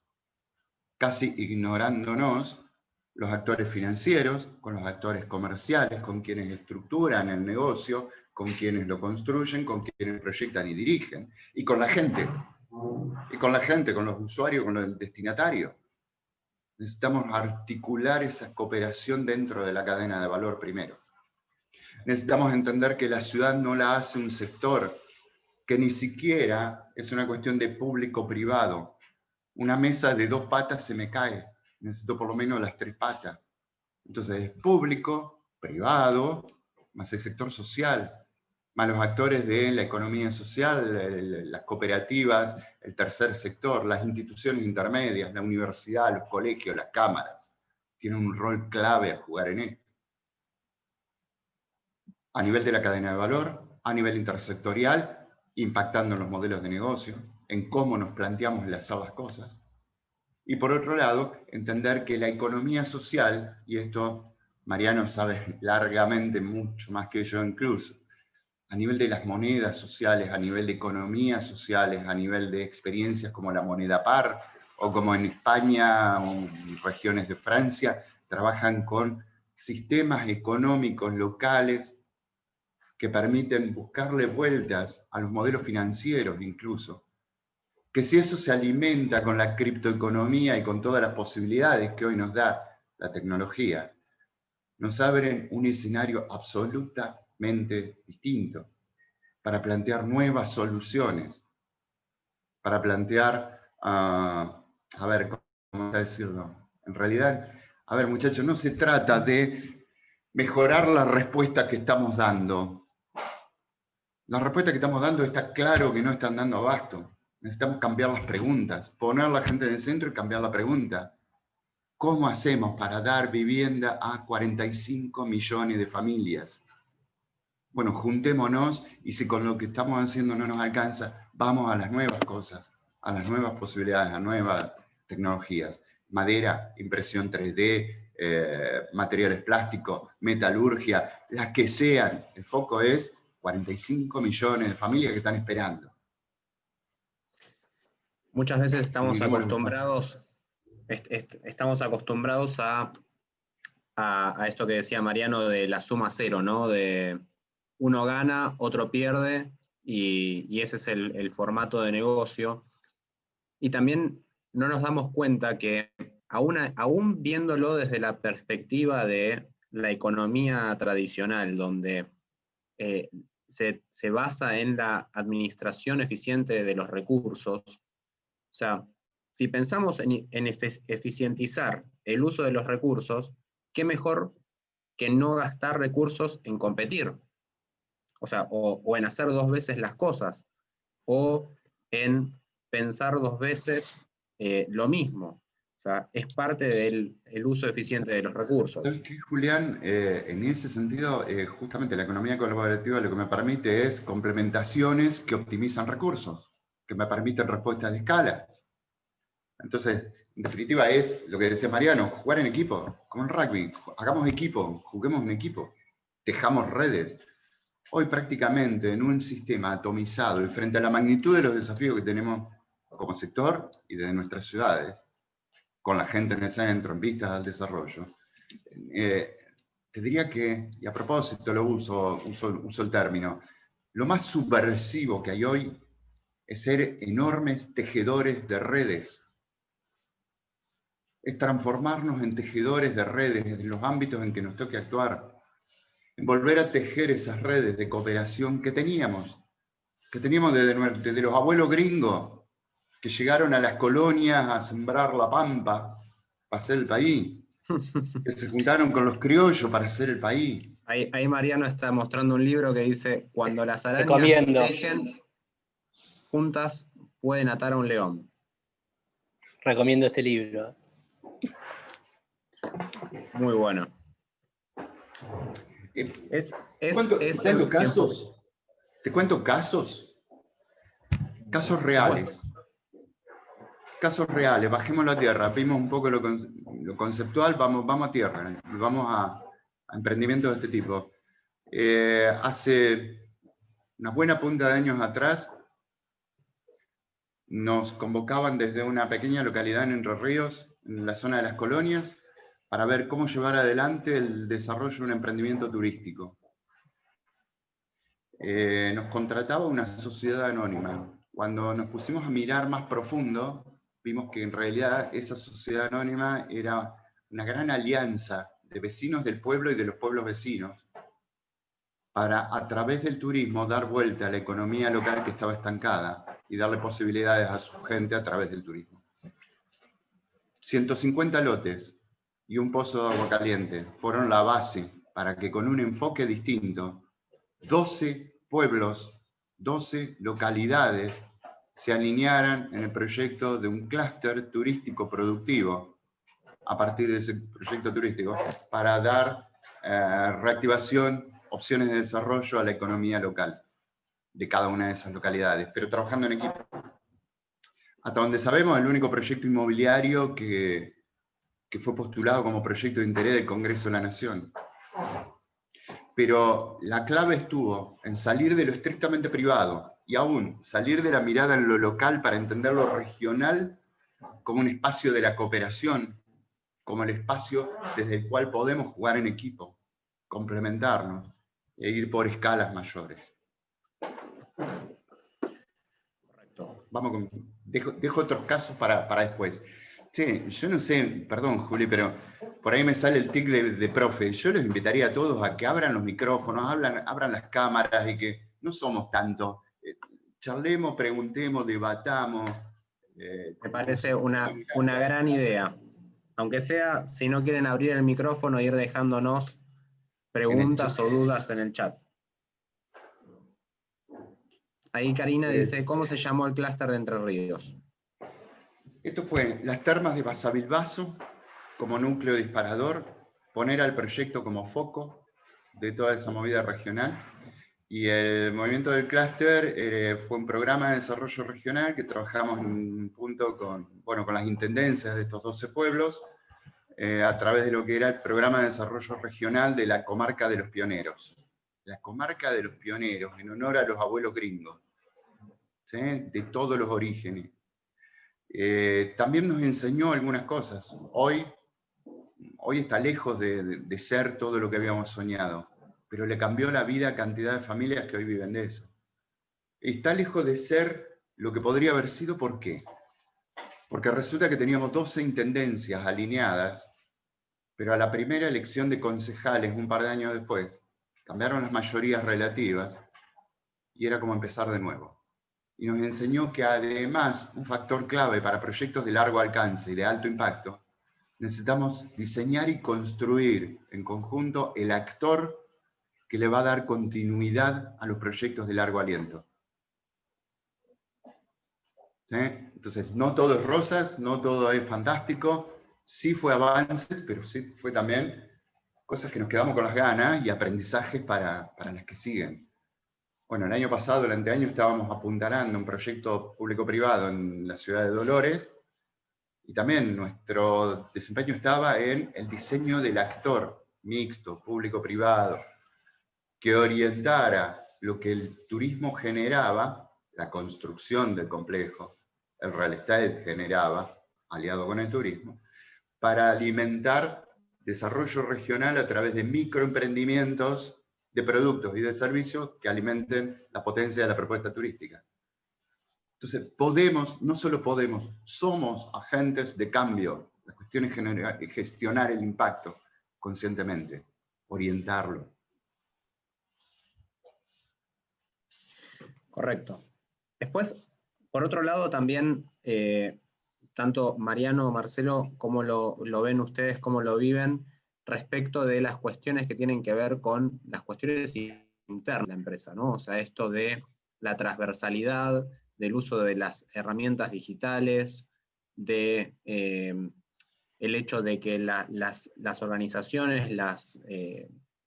casi ignorándonos, los actores financieros, con los actores comerciales, con quienes estructuran el negocio, con quienes lo construyen, con quienes proyectan y dirigen, y con la gente, con los usuarios, con el destinatario. Necesitamos articular esa cooperación dentro de la cadena de valor primero. Necesitamos entender que la ciudad no la hace un sector, que ni siquiera es una cuestión de público-privado. Una mesa de 2 patas se me cae, necesito por lo menos las 3 patas. Entonces es público, privado, más el sector social, más los actores de la economía social, las cooperativas, el tercer sector, las instituciones intermedias, la universidad, los colegios, las cámaras. Tienen un rol clave a jugar en esto. A nivel de la cadena de valor, a nivel intersectorial, impactando en los modelos de negocio, en cómo nos planteamos el hacer las cosas. Y por otro lado, entender que la economía social, y esto Mariano sabe largamente mucho más que yo incluso, a nivel de las monedas sociales, a nivel de economías sociales, a nivel de experiencias como la moneda par, o como en España o en regiones de Francia, trabajan con sistemas económicos locales que permiten buscarle vueltas a los modelos financieros incluso. Que si eso se alimenta con la criptoeconomía y con todas las posibilidades que hoy nos da la tecnología, nos abren un escenario absolutamente distinto para plantear nuevas soluciones, para plantear, a ver, ¿cómo decirlo? En realidad, a ver muchachos, no se trata de mejorar la respuesta que estamos dando. La respuesta que estamos dando está claro que no están dando abasto. Necesitamos cambiar las preguntas, poner a la gente en el centro y cambiar la pregunta. ¿Cómo hacemos para dar vivienda a 45 millones de familias? Bueno, juntémonos y si con lo que estamos haciendo no nos alcanza, vamos a las nuevas cosas, a las nuevas posibilidades, a nuevas tecnologías. Madera, impresión 3D, materiales plásticos, metalurgia, las que sean. El foco es 45 millones de familias que están esperando. Muchas veces estamos acostumbrados a esto que decía Mariano de la suma cero, ¿no? De uno gana, otro pierde, y ese es el formato de negocio. Y también no nos damos cuenta que aún viéndolo desde la perspectiva de la economía tradicional, donde se basa en la administración eficiente de los recursos. O sea, si pensamos en eficientizar el uso de los recursos, ¿qué mejor que no gastar recursos en competir? O sea, o en hacer 2 veces las cosas, o en pensar 2 veces lo mismo. O sea, es parte del uso eficiente de los recursos. ¿Sabes qué, Julián? En ese sentido, justamente la economía colaborativa lo que me permite es complementaciones que optimizan recursos, que me permiten respuestas de escala. Entonces, en definitiva es lo que decía Mariano, jugar en equipo, como en rugby, hagamos equipo, juguemos en equipo, tejamos redes. Hoy prácticamente en un sistema atomizado y frente a la magnitud de los desafíos que tenemos como sector y de nuestras ciudades, con la gente en el centro, en vistas al desarrollo, te diría que, y a propósito lo uso el término, lo más subversivo que hay hoy es ser enormes tejedores de redes. Es transformarnos en tejedores de redes en los ámbitos en que nos toque actuar. En volver a tejer esas redes de cooperación que teníamos desde los abuelos gringos, que llegaron a las colonias a sembrar la pampa para hacer el país, que se juntaron con los criollos para hacer el país. Ahí Mariano está mostrando un libro que dice, cuando las arañas tejen, juntas pueden atar a un león. recomiendo este libro. Muy bueno. ¿Cuántos casos? Te cuento casos. Casos reales. Casos reales, bajémoslo a tierra, vimos un poco lo conceptual, vamos a tierra, vamos a emprendimientos de este tipo. Hace una buena punta de años atrás, nos convocaban desde una pequeña localidad en Entre Ríos, en la zona de las colonias, para ver cómo llevar adelante el desarrollo de un emprendimiento turístico. Nos contrataba una sociedad anónima. Cuando nos pusimos a mirar más profundo, vimos que en realidad esa sociedad anónima era una gran alianza de vecinos del pueblo y de los pueblos vecinos para, a través del turismo, dar vuelta a la economía local que estaba estancada y darle posibilidades a su gente a través del turismo. 150 lotes y un pozo de agua caliente fueron la base para que con un enfoque distinto, 12 pueblos, 12 localidades se alinearan en el proyecto de un clúster turístico productivo a partir de ese proyecto turístico para dar reactivación, opciones de desarrollo a la economía local de cada una de esas localidades, pero trabajando en equipo. Hasta donde sabemos, el único proyecto inmobiliario que fue postulado como proyecto de interés del Congreso de la Nación. Pero la clave estuvo en salir de lo estrictamente privado y aún salir de la mirada en lo local para entender lo regional como un espacio de la cooperación, como el espacio desde el cual podemos jugar en equipo, complementarnos e ir por escalas mayores. Correcto. Vamos con, dejo otros casos para después. Sí, yo no sé, perdón Juli, pero por ahí me sale el tic de profe. Yo los invitaría a todos a que abran los micrófonos, abran las cámaras y que no somos tanto. Charlemos, preguntemos, debatamos. Me parece una gran idea. Aunque sea, si no quieren abrir el micrófono, ir dejándonos preguntas o dudas en el chat. Ahí Karina dice, ¿cómo se llamó el clúster de Entre Ríos? Esto fue las termas de Basavilbaso como núcleo disparador, poner al proyecto como foco de toda esa movida regional. Y el movimiento del clúster fue un programa de desarrollo regional que trabajamos junto con las intendencias de estos 12 pueblos, a través de lo que era el programa de desarrollo regional de la comarca de los pioneros. La comarca de los pioneros, en honor a los abuelos gringos, ¿sí? De todos los orígenes. También nos enseñó algunas cosas. Hoy está lejos de ser todo lo que habíamos soñado, pero le cambió la vida a cantidad de familias que hoy viven de eso. Está lejos de ser lo que podría haber sido, ¿por qué? Porque resulta que teníamos 12 intendencias alineadas, pero a la primera elección de concejales, un par de años después, cambiaron las mayorías relativas y era como empezar de nuevo. Y nos enseñó que además, un factor clave para proyectos de largo alcance y de alto impacto, necesitamos diseñar y construir en conjunto el actor que le va a dar continuidad a los proyectos de largo aliento. ¿Sí? Entonces, no todo es rosas, no todo es fantástico, sí fue avances, pero sí fue también cosas que nos quedamos con las ganas y aprendizajes para las que siguen. Bueno, el año pasado, el anteaño, estábamos apuntalando un proyecto público-privado en la ciudad de Dolores, y también nuestro desempeño estaba en el diseño del actor mixto, público-privado, que orientara lo que el turismo generaba, la construcción del complejo, el real estate generaba, aliado con el turismo, para alimentar desarrollo regional a través de microemprendimientos de productos y de servicios que alimenten la potencia de la propuesta turística. Entonces, no solo podemos, somos agentes de cambio. La cuestión es gestionar el impacto conscientemente, orientarlo. Correcto. Después, por otro lado, también, tanto Mariano, Marcelo, cómo lo ven ustedes, cómo lo viven, respecto de las cuestiones que tienen que ver con las cuestiones internas de la empresa, ¿no? O sea, esto de la transversalidad, del uso de las herramientas digitales, de el hecho de que las organizaciones,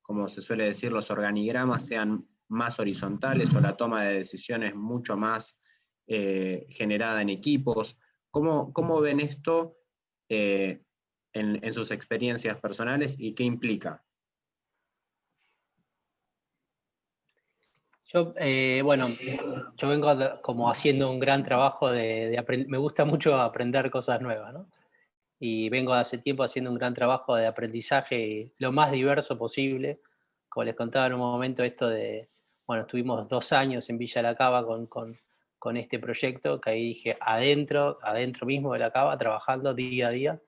como se suele decir, los organigramas sean más horizontales o la toma de decisiones mucho más generada en equipos. ¿Cómo ven esto en sus experiencias personales y qué implica? Bueno, yo vengo como haciendo un gran trabajo me gusta mucho aprender cosas nuevas, ¿no? Y vengo hace tiempo haciendo un gran trabajo de aprendizaje lo más diverso posible. Como les contaba en un momento esto bueno, estuvimos 2 años en Villa La Cava con este proyecto, que ahí dije adentro mismo de La Cava, trabajando día a día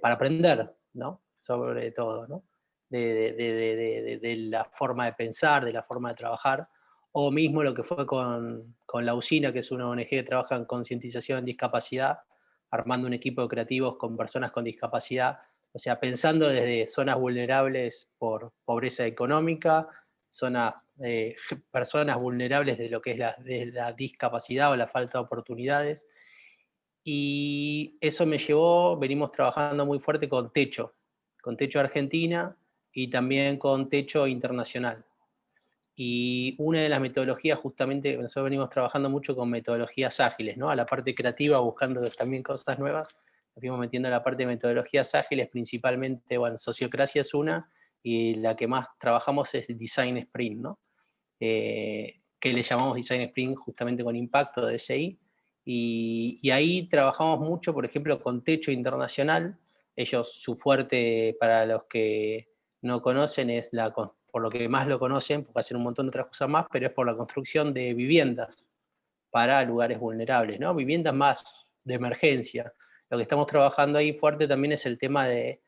para aprender, ¿no? Sobre todo, ¿no? De la forma de pensar, de la forma de trabajar, o mismo lo que fue con La Usina, que es una ONG que trabaja en concientización en discapacidad, armando un equipo de creativos con personas con discapacidad, o sea, pensando desde zonas vulnerables por pobreza económica, personas vulnerables de lo que es de la discapacidad o la falta de oportunidades. Y eso me llevó, venimos trabajando muy fuerte con Techo Argentina y también con Techo Internacional. Y una de las metodologías, justamente, nosotros venimos trabajando mucho con metodologías ágiles, ¿no? A la parte creativa, buscando también cosas nuevas, nos fuimos metiendo a la parte de metodologías ágiles, principalmente, bueno, Sociocracia es una, y la que más trabajamos es Design Sprint, ¿no? Que le llamamos Design Sprint justamente con impacto de DSI, y ahí trabajamos mucho, por ejemplo, con Techo Internacional. Ellos, su fuerte, para los que no conocen, es por lo que más lo conocen, porque hacen un montón de otras cosas más, pero es por la construcción de viviendas para lugares vulnerables, ¿no? Viviendas más de emergencia. Lo que estamos trabajando ahí fuerte también es el tema de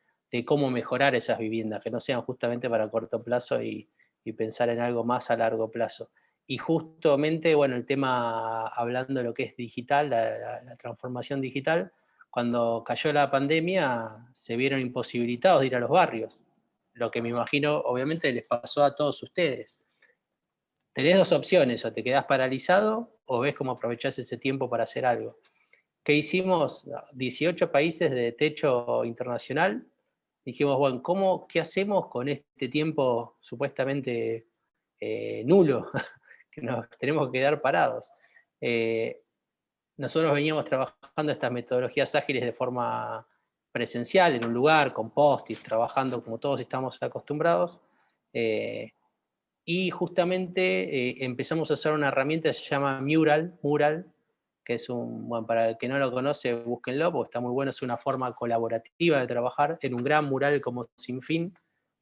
cómo mejorar esas viviendas, que no sean justamente para corto plazo y pensar en algo más a largo plazo. Y justamente, bueno, el tema, hablando de lo que es digital, la transformación digital, cuando cayó la pandemia se vieron imposibilitados de ir a los barrios, lo que me imagino obviamente les pasó a todos ustedes. Tenés 2 opciones, o te quedás paralizado o ves cómo aprovechás ese tiempo para hacer algo. ¿Qué hicimos? 18 países de Techo Internacional. Dijimos, bueno, ¿qué hacemos con este tiempo supuestamente nulo? Que nos tenemos que quedar parados. Nosotros veníamos trabajando estas metodologías ágiles de forma presencial, en un lugar, con post-its, trabajando como todos estamos acostumbrados. Y justamente empezamos a usar una herramienta que se llama Mural, que es bueno, para el que no lo conoce, búsquenlo, porque está muy bueno, es una forma colaborativa de trabajar en un gran mural como Sin Fin,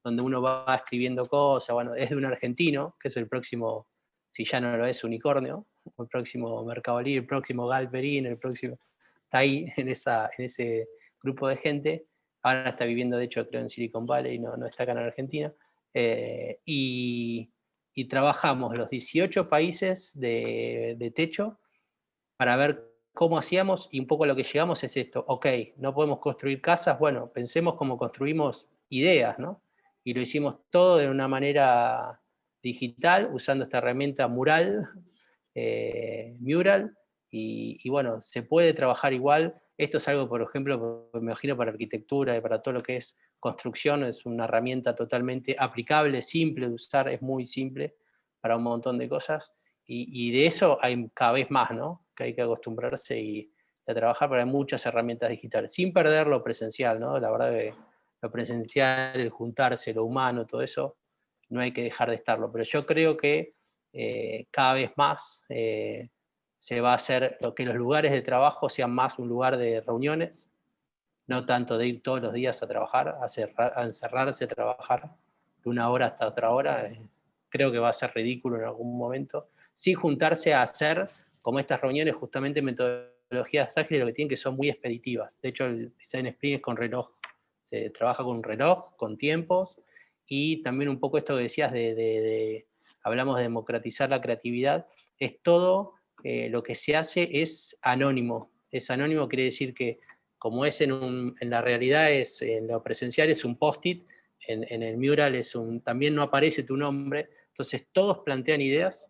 donde uno va escribiendo cosas. Bueno, es de un argentino, que es el próximo, si ya no lo es, unicornio, el próximo Mercado Libre, el próximo Galperín, el próximo, está ahí en ese grupo de gente. Ahora está viviendo, de hecho, creo en Silicon Valley, no está acá en Argentina. Y trabajamos los 18 países de Techo para ver cómo hacíamos, y un poco a lo que llegamos es esto: ok, no podemos construir casas, bueno, pensemos cómo construimos ideas, ¿no? Y lo hicimos todo de una manera digital, usando esta herramienta Mural, y bueno, se puede trabajar igual. Esto es algo, por ejemplo, me imagino para arquitectura y para todo lo que es construcción, es una herramienta totalmente aplicable, simple de usar, es muy simple para un montón de cosas, y de eso hay cada vez más, ¿no? Que hay que acostumbrarse y a trabajar, pero hay muchas herramientas digitales, sin perder lo presencial, ¿no? La verdad que lo presencial, el juntarse, lo humano, todo eso, no hay que dejar de estarlo, pero yo creo que cada vez más se va a hacer lo que los lugares de trabajo sean más un lugar de reuniones, no tanto de ir todos los días a trabajar, a encerrarse a trabajar de una hora hasta otra hora. Creo que va a ser ridículo en algún momento. Sí, juntarse a hacer, como estas reuniones, justamente metodologías ágiles, lo que tienen, que son muy expeditivas. De hecho, el Design Sprint es con reloj. Se trabaja con un reloj, con tiempos, y también un poco esto que decías hablamos de democratizar la creatividad, es todo lo que se hace es anónimo. Es anónimo, quiere decir que como es en la realidad, en lo presencial es un post-it, en el mural también no aparece tu nombre, entonces todos plantean ideas,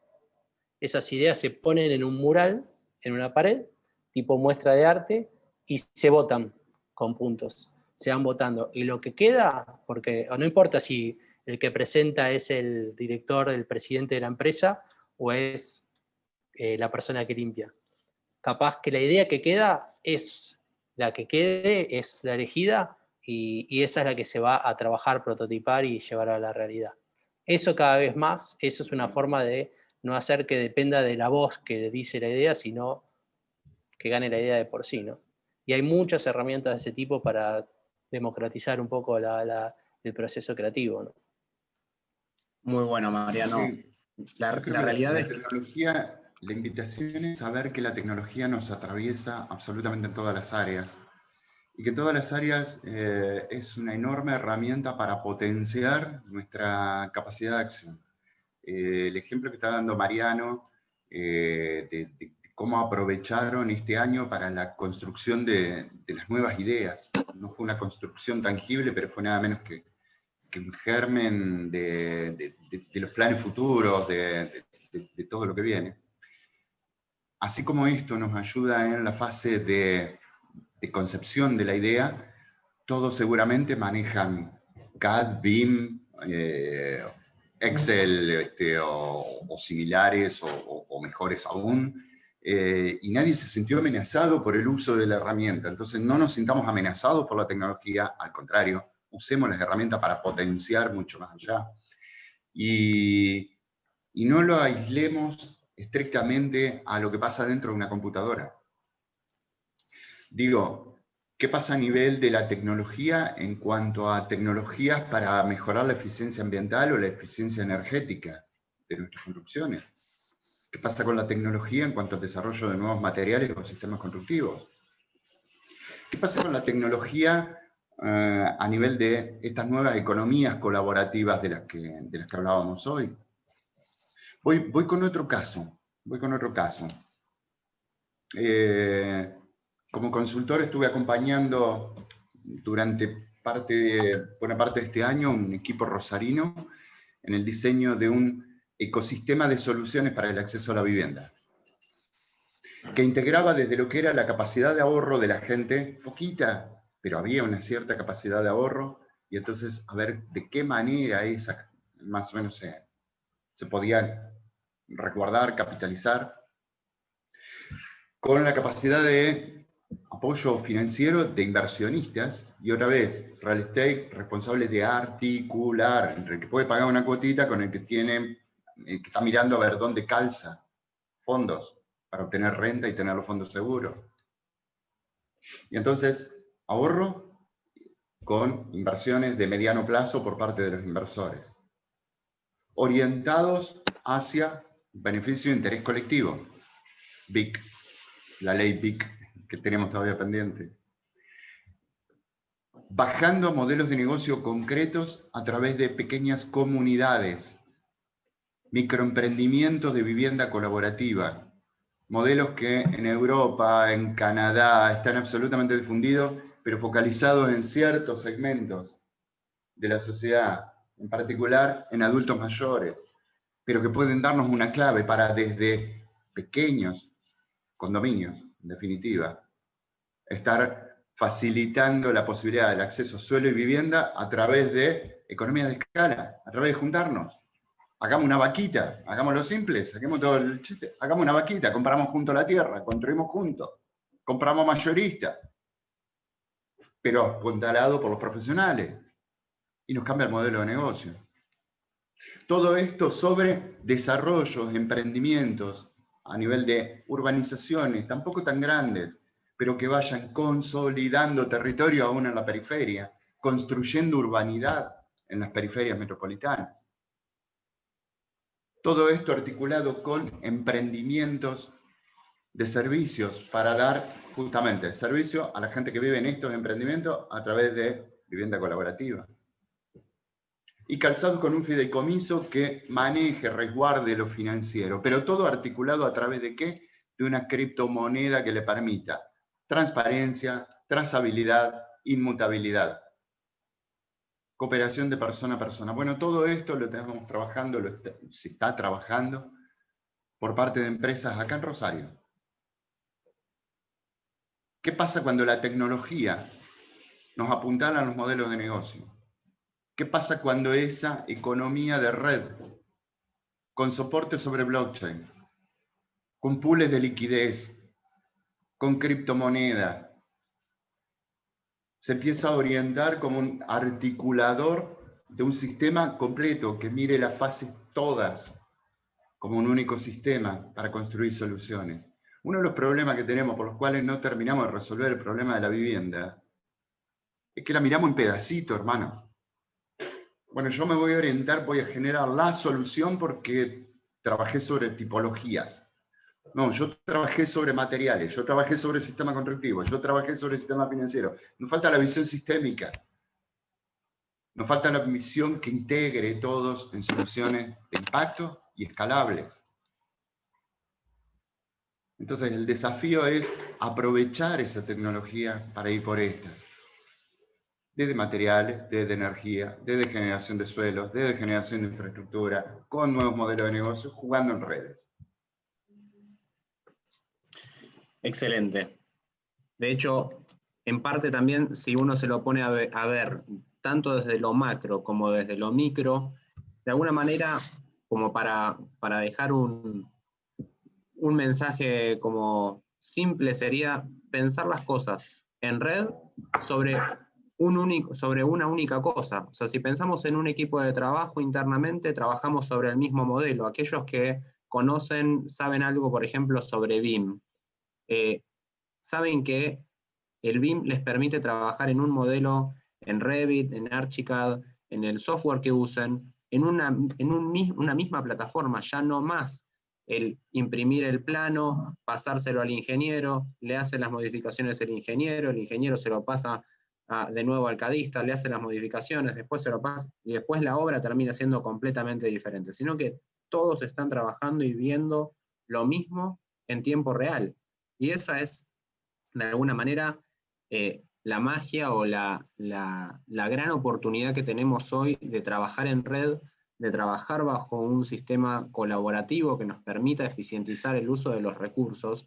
esas ideas se ponen en un mural, en una pared, tipo muestra de arte, y se votan con puntos, se van votando. Y lo que queda, porque no importa si el que presenta es el director, el presidente de la empresa, o es la persona que limpia. Capaz que la idea que queda es la que quede, es la elegida, y esa es la que se va a trabajar, prototipar y llevar a la realidad. Eso cada vez más, eso es una forma de no hacer que dependa de la voz que dice la idea, sino que gane la idea de por sí, ¿no? Y hay muchas herramientas de ese tipo para democratizar un poco el proceso creativo, ¿no? Muy bueno, Mariano. La Yo creo que realidad la es que... tecnología, la invitación es saber que la tecnología nos atraviesa absolutamente en todas las áreas. Y que en todas las áreas es una enorme herramienta para potenciar nuestra capacidad de acción. El ejemplo que está dando Mariano de cómo aprovecharon este año para la construcción de las nuevas ideas. No fue una construcción tangible, pero fue nada menos que un germen de los planes futuros, de todo lo que viene. Así como esto nos ayuda en la fase de concepción de la idea, todos seguramente manejan CAD, BIM, Excel o similares o mejores aún, y nadie se sintió amenazado por el uso de la herramienta. Entonces no nos sintamos amenazados por la tecnología, al contrario, usemos las herramientas para potenciar mucho más allá. Y no lo aislemos estrictamente a lo que pasa dentro de una computadora. Digo, ¿qué pasa a nivel de la tecnología en cuanto a tecnologías para mejorar la eficiencia ambiental o la eficiencia energética de nuestras construcciones? ¿Qué pasa con la tecnología en cuanto al desarrollo de nuevos materiales o sistemas constructivos? ¿Qué pasa con la tecnología a nivel de estas nuevas economías colaborativas de las que hablábamos hoy? Voy con otro caso. Como consultor estuve acompañando durante buena parte de este año un equipo rosarino en el diseño de un ecosistema de soluciones para el acceso a la vivienda, que integraba desde lo que era la capacidad de ahorro de la gente, poquita, pero había una cierta capacidad de ahorro, y entonces a ver de qué manera esa más o menos se podía resguardar, capitalizar, con la capacidad de apoyo financiero de inversionistas, y otra vez, real estate responsable de articular entre el que puede pagar una cuotita con el que está mirando a ver dónde calza fondos para obtener renta y tener los fondos seguros. Y entonces, ahorro con inversiones de mediano plazo por parte de los inversores, orientados hacia beneficio e interés colectivo. BIC, la ley BIC que tenemos todavía pendiente. Bajando a modelos de negocio concretos a través de pequeñas comunidades, microemprendimientos de vivienda colaborativa, modelos que en Europa, en Canadá, están absolutamente difundidos, pero focalizados en ciertos segmentos de la sociedad, en particular en adultos mayores, pero que pueden darnos una clave para desde pequeños condominios, en definitiva, estar facilitando la posibilidad del acceso a suelo y vivienda a través de economías de escala, a través de juntarnos. Hagamos una vaquita, hagámoslo simple, saquemos todo el chiste, hagamos una vaquita, compramos juntos la tierra, construimos juntos, compramos mayorista, pero apuntalado por los profesionales, y nos cambia el modelo de negocio. Todo esto sobre desarrollos, emprendimientos a nivel de urbanizaciones, tampoco tan grandes, pero que vayan consolidando territorio aún en la periferia, construyendo urbanidad en las periferias metropolitanas. Todo esto articulado con emprendimientos de servicios para dar justamente servicio a la gente que vive en estos emprendimientos a través de vivienda colaborativa. Y calzado con un fideicomiso que maneje, resguarde lo financiero, pero todo articulado a través de ¿qué? De una criptomoneda que le permita transparencia, trazabilidad, inmutabilidad. Cooperación de persona a persona. Bueno, todo esto lo estamos trabajando, se está trabajando por parte de empresas acá en Rosario. ¿Qué pasa cuando la tecnología nos apuntala los modelos de negocio? ¿Qué pasa cuando esa economía de red, con soporte sobre blockchain, con pools de liquidez, con criptomoneda, se empieza a orientar como un articulador de un sistema completo que mire las fases todas como un único sistema para construir soluciones? Uno de los problemas que tenemos, por los cuales no terminamos de resolver el problema de la vivienda, es que la miramos en pedacitos, hermano. Bueno, yo me voy a orientar, voy a generar la solución porque trabajé sobre tipologías. No, yo trabajé sobre materiales, yo trabajé sobre el sistema constructivo, yo trabajé sobre el sistema financiero. Nos falta la visión sistémica. Nos falta la visión que integre todos en soluciones de impacto y escalables. Entonces, el desafío es aprovechar esa tecnología para ir por estas. Desde materiales, desde energía, desde generación de suelos, desde generación de infraestructura, con nuevos modelos de negocio, jugando en redes. Excelente. De hecho, en parte también, si uno se lo pone a ver tanto desde lo macro como desde lo micro, de alguna manera, como para dejar un mensaje como simple, sería pensar las cosas en red sobre una única cosa. O sea, si pensamos en un equipo de trabajo internamente, trabajamos sobre el mismo modelo. Aquellos que conocen, saben algo, por ejemplo, sobre BIM, saben que el BIM les permite trabajar en un modelo, en Revit, en Archicad, en el software que usen, en una misma plataforma, ya no más el imprimir el plano, pasárselo al ingeniero, le hace las modificaciones el ingeniero se lo pasa de nuevo al cadista, le hace las modificaciones, después se lo pasa, y después la obra termina siendo completamente diferente, sino que todos están trabajando y viendo lo mismo en tiempo real. Y esa es, de alguna manera, la magia o la gran oportunidad que tenemos hoy de trabajar en red, de trabajar bajo un sistema colaborativo que nos permita eficientizar el uso de los recursos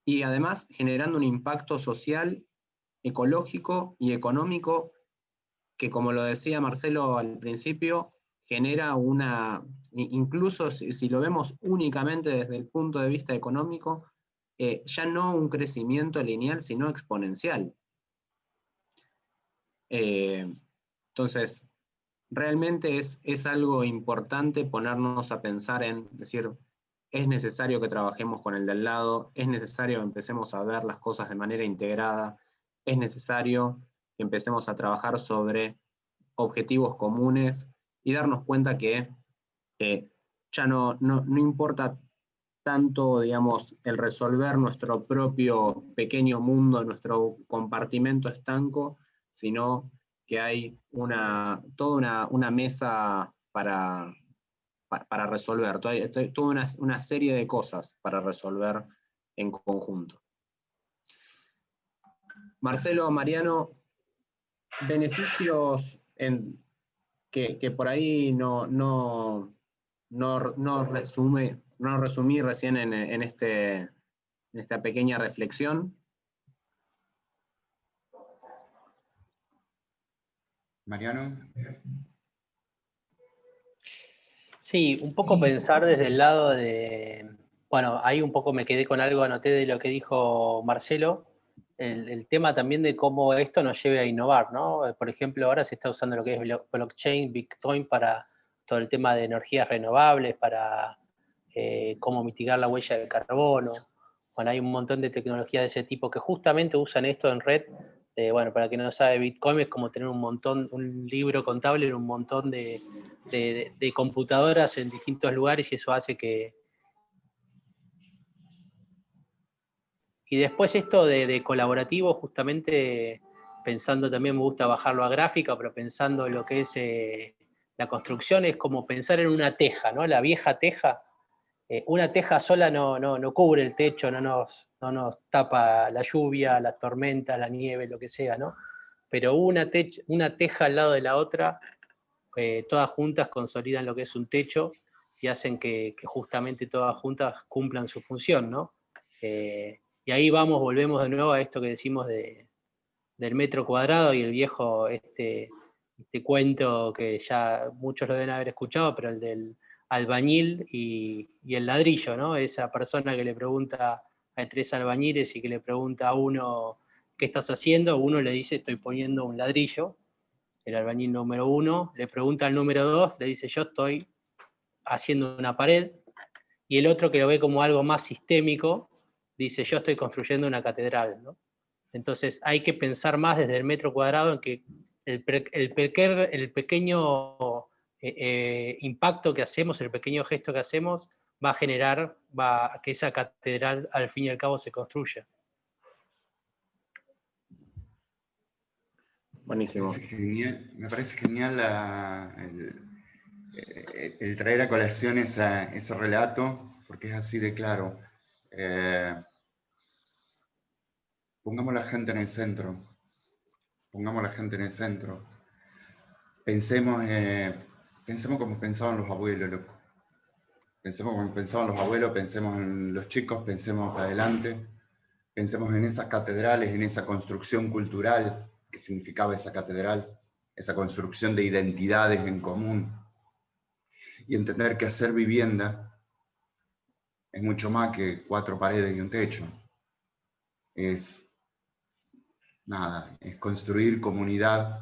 y además generando un impacto social, ecológico y económico que, como lo decía Marcelo al principio, genera incluso si lo vemos únicamente desde el punto de vista económico, ya no un crecimiento lineal, sino exponencial. Entonces, realmente es algo importante ponernos a pensar en decir, es necesario que trabajemos con el del lado, es necesario que empecemos a ver las cosas de manera integrada, es necesario que empecemos a trabajar sobre objetivos comunes y darnos cuenta que ya no importa tanto, digamos, el resolver nuestro propio pequeño mundo, nuestro compartimento estanco, sino que hay toda una mesa para resolver, toda una serie de cosas para resolver en conjunto. Marcelo, Mariano, beneficios que por ahí no resumí recién en esta pequeña reflexión. Mariano. Sí, un poco pensar desde el lado de, bueno, ahí un poco me quedé con algo, anoté de lo que dijo Marcelo, el tema también de cómo esto nos lleve a innovar, ¿no? Por ejemplo, ahora se está usando lo que es blockchain, Bitcoin para todo el tema de energías renovables, para cómo mitigar la huella de carbono. Bueno, hay un montón de tecnologías de ese tipo que justamente usan esto en red. Bueno, para quien no sabe, Bitcoin es como tener un libro contable en un montón de computadoras en distintos lugares, y eso hace que... Y después esto de colaborativo, justamente pensando también, me gusta bajarlo a gráfica, pero pensando en lo que es la construcción, es como pensar en una teja, ¿no? La vieja teja. Una teja sola no cubre el techo, no nos tapa la lluvia, la tormenta, la nieve, lo que sea, ¿no? Pero una teja al lado de la otra, todas juntas consolidan lo que es un techo y hacen que justamente todas juntas cumplan su función, ¿no? Y ahí volvemos de nuevo a esto que decimos del metro cuadrado y el viejo, este cuento que ya muchos lo deben haber escuchado, pero el del albañil y el ladrillo, ¿no? Esa persona que le pregunta a 3 albañiles y que le pregunta a uno, ¿qué estás haciendo? Uno le dice, estoy poniendo un ladrillo. El albañil número 1 le pregunta al número 2, le dice, yo estoy haciendo una pared. Y el otro, que lo ve como algo más sistémico, dice, yo estoy construyendo una catedral, ¿no? Entonces hay que pensar más desde el metro cuadrado en que el pequeño impacto que hacemos, el pequeño gesto que hacemos, va a generar que esa catedral al fin y al cabo se construya. Buenísimo. Me parece genial el traer a colación ese relato, porque es así de claro. Pongamos la gente en el centro. Pongamos la gente en el centro. Pensemos como pensaban los abuelos, loco. Pensemos como pensaban los abuelos, pensemos en los chicos, pensemos para adelante, pensemos en esas catedrales, en esa construcción cultural que significaba esa catedral, esa construcción de identidades en común, y entender que hacer vivienda es mucho más que 4 paredes y un techo. Es construir comunidad,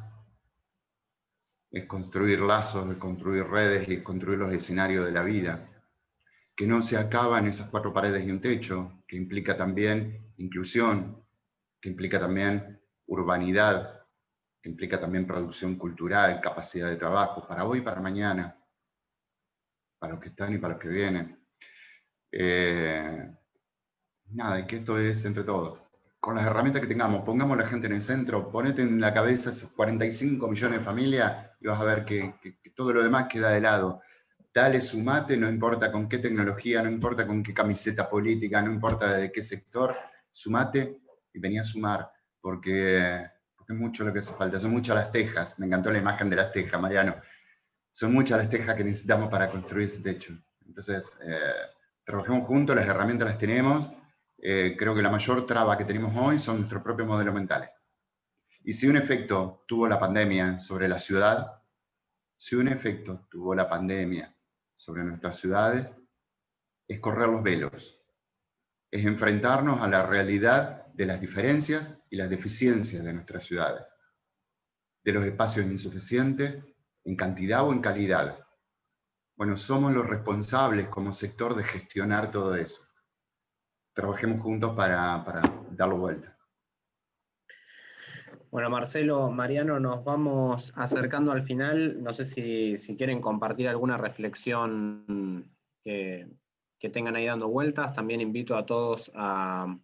es construir lazos, es construir redes, y construir los escenarios de la vida, que no se acaba en esas 4 paredes y un techo, que implica también inclusión, que implica también urbanidad, que implica también producción cultural, capacidad de trabajo, para hoy y para mañana, para los que están y para los que vienen. Y que esto es entre todos. Con las herramientas que tengamos, pongamos a la gente en el centro, ponete en la cabeza esos 45 millones de familias y vas a ver que todo lo demás queda de lado. Dale, sumate, no importa con qué tecnología, no importa con qué camiseta política, no importa de qué sector, sumate y vení a sumar, porque es mucho lo que hace falta, son muchas las tejas. Me encantó la imagen de las tejas, Mariano. Son muchas las tejas que necesitamos para construir ese techo. Entonces, trabajemos juntos, las herramientas las tenemos. Creo que la mayor traba que tenemos hoy son nuestros propios modelos mentales. Y si un efecto tuvo la pandemia sobre la ciudad, si un efecto tuvo la pandemia sobre nuestras ciudades, es correr los velos, es enfrentarnos a la realidad de las diferencias y las deficiencias de nuestras ciudades, de los espacios insuficientes en cantidad o en calidad. Bueno, somos los responsables como sector de gestionar todo eso. Trabajemos juntos para darlo vuelta. Bueno, Marcelo, Mariano, nos vamos acercando al final. No sé si quieren compartir alguna reflexión que tengan ahí dando vueltas. También invito a todos a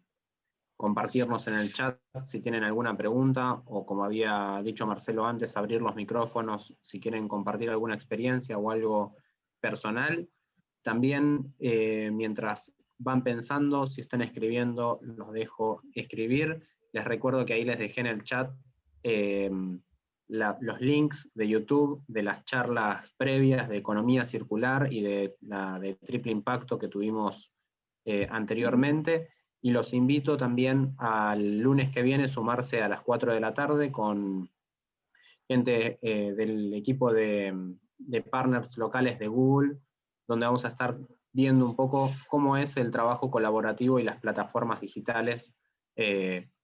compartirnos en el chat si tienen alguna pregunta, o como había dicho Marcelo antes, abrir los micrófonos si quieren compartir alguna experiencia o algo personal. También, mientras van pensando, si están escribiendo, los dejo escribir. Les recuerdo que ahí les dejé en el chat los links de YouTube de las charlas previas de economía circular y de la de triple impacto que tuvimos anteriormente. Y los invito también al lunes que viene sumarse a las 4 de la tarde con gente del equipo de partners locales de Google, donde vamos a estar viendo un poco cómo es el trabajo colaborativo y las plataformas digitales,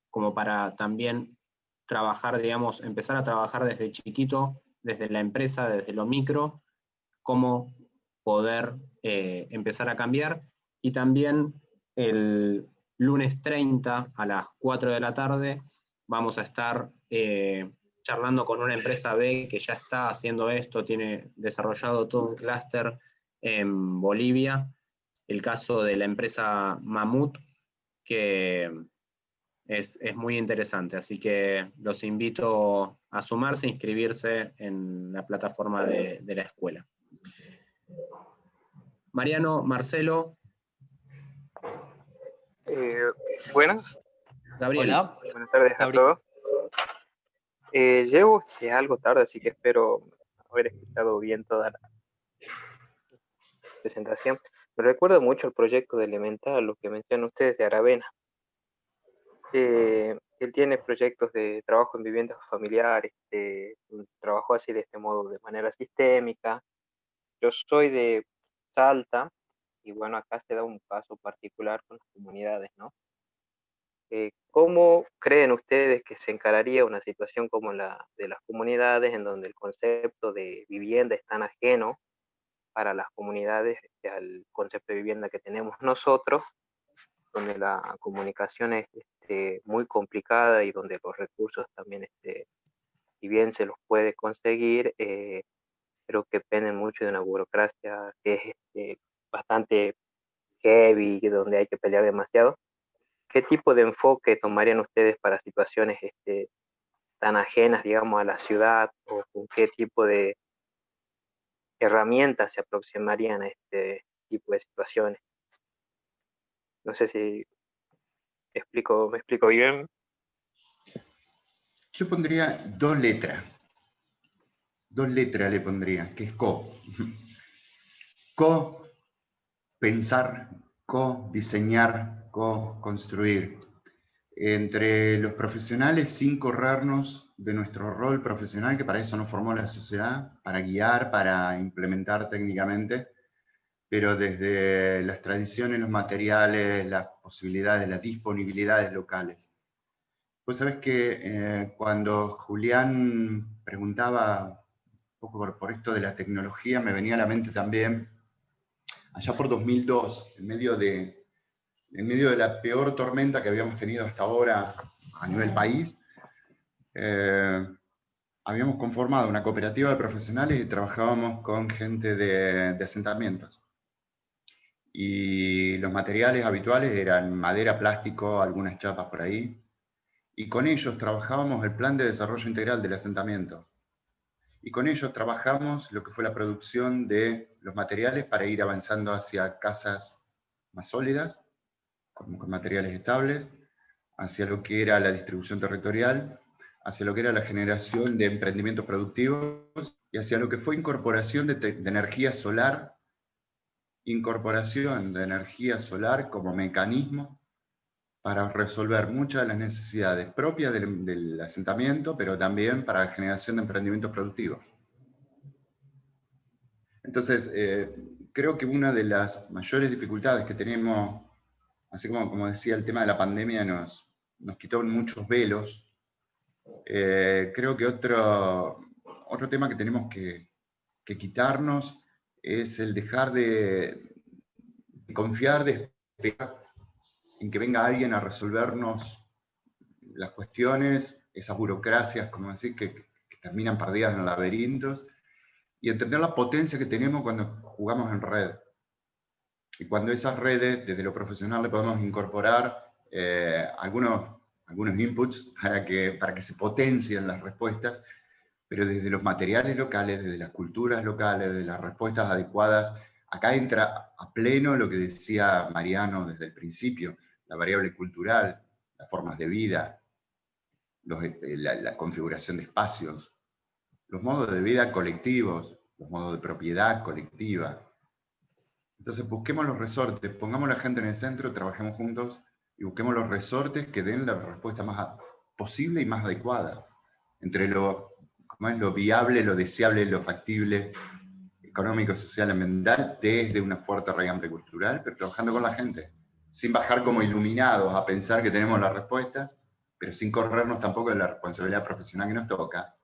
como para también trabajar, digamos, empezar a trabajar desde chiquito, desde la empresa, desde lo micro, cómo poder empezar a cambiar. Y también el lunes 30 a las 4 de la tarde vamos a estar charlando con una empresa B que ya está haciendo esto, tiene desarrollado todo un clúster en Bolivia, el caso de la empresa Mamut, que es muy interesante, así que los invito a sumarse, inscribirse en la plataforma de la escuela. Mariano, Marcelo. Buenas. Gabriel. Hola. Buenas tardes a todos. Llego algo tarde, así que espero haber escuchado bien toda la presentación. Me recuerda mucho el proyecto de Elemental, lo que mencionan ustedes de Aravena. Él tiene proyectos de trabajo en viviendas familiares, un trabajo así de este modo, de manera sistémica. Yo soy de Salta y bueno, acá se da un caso particular con las comunidades, ¿no? ¿Cómo creen ustedes que se encararía una situación como la de las comunidades en donde el concepto de vivienda es tan ajeno para las comunidades al concepto de vivienda que tenemos nosotros, donde la comunicación es muy complicada y donde los recursos también, si bien se los puede conseguir, creo que dependen mucho de una burocracia que es bastante heavy y donde hay que pelear demasiado? ¿Qué tipo de enfoque tomarían ustedes para situaciones tan ajenas, digamos, a la ciudad, o con qué tipo de herramientas se aproximarían a este tipo de situaciones? No sé si me explico bien. Yo pondría dos letras le pondría, que es co. Co, pensar, co-diseñar, co-construir. Entre los profesionales, sin corrernos de nuestro rol profesional, que para eso nos formó la sociedad, para guiar, para implementar técnicamente, pero desde las tradiciones, los materiales, las posibilidades, las disponibilidades locales. Pues sabés que cuando Julián preguntaba un poco por esto de la tecnología, me venía a la mente también, allá por 2002, en medio de la peor tormenta que habíamos tenido hasta ahora a nivel país, habíamos conformado una cooperativa de profesionales y trabajábamos con gente de asentamientos. Y los materiales habituales eran madera, plástico, algunas chapas por ahí. Y con ellos trabajábamos el plan de desarrollo integral del asentamiento. Y con ellos trabajamos lo que fue la producción de los materiales para ir avanzando hacia casas más sólidas, con materiales estables, hacia lo que era la distribución territorial, hacia lo que era la generación de emprendimientos productivos y hacia lo que fue incorporación de energía solar como mecanismo para resolver muchas de las necesidades propias del asentamiento, pero también para la generación de emprendimientos productivos. Entonces, creo que una de las mayores dificultades que tenemos, así como decía, el tema de la pandemia nos quitó muchos velos, creo que otro tema que tenemos que quitarnos es el dejar de confiar, de esperar en que venga alguien a resolvernos las cuestiones, esas burocracias, como decir, que terminan perdidas en laberintos, y entender la potencia que tenemos cuando jugamos en red. Y cuando esas redes, desde lo profesional, le podemos incorporar algunos inputs para que se potencien las respuestas, pero desde los materiales locales, desde las culturas locales, desde las respuestas adecuadas. Acá entra a pleno lo que decía Mariano desde el principio, la variable cultural, las formas de vida, la configuración de espacios, los modos de vida colectivos, los modos de propiedad colectiva. Entonces busquemos los resortes, pongamos a la gente en el centro, trabajemos juntos y busquemos los resortes que den la respuesta más posible y más adecuada entre lo viable, lo deseable, lo factible, económico, social, ambiental, desde una fuerte raigambre cultural, pero trabajando con la gente, sin bajar como iluminados a pensar que tenemos las respuestas, pero sin corrernos tampoco de la responsabilidad profesional que nos toca.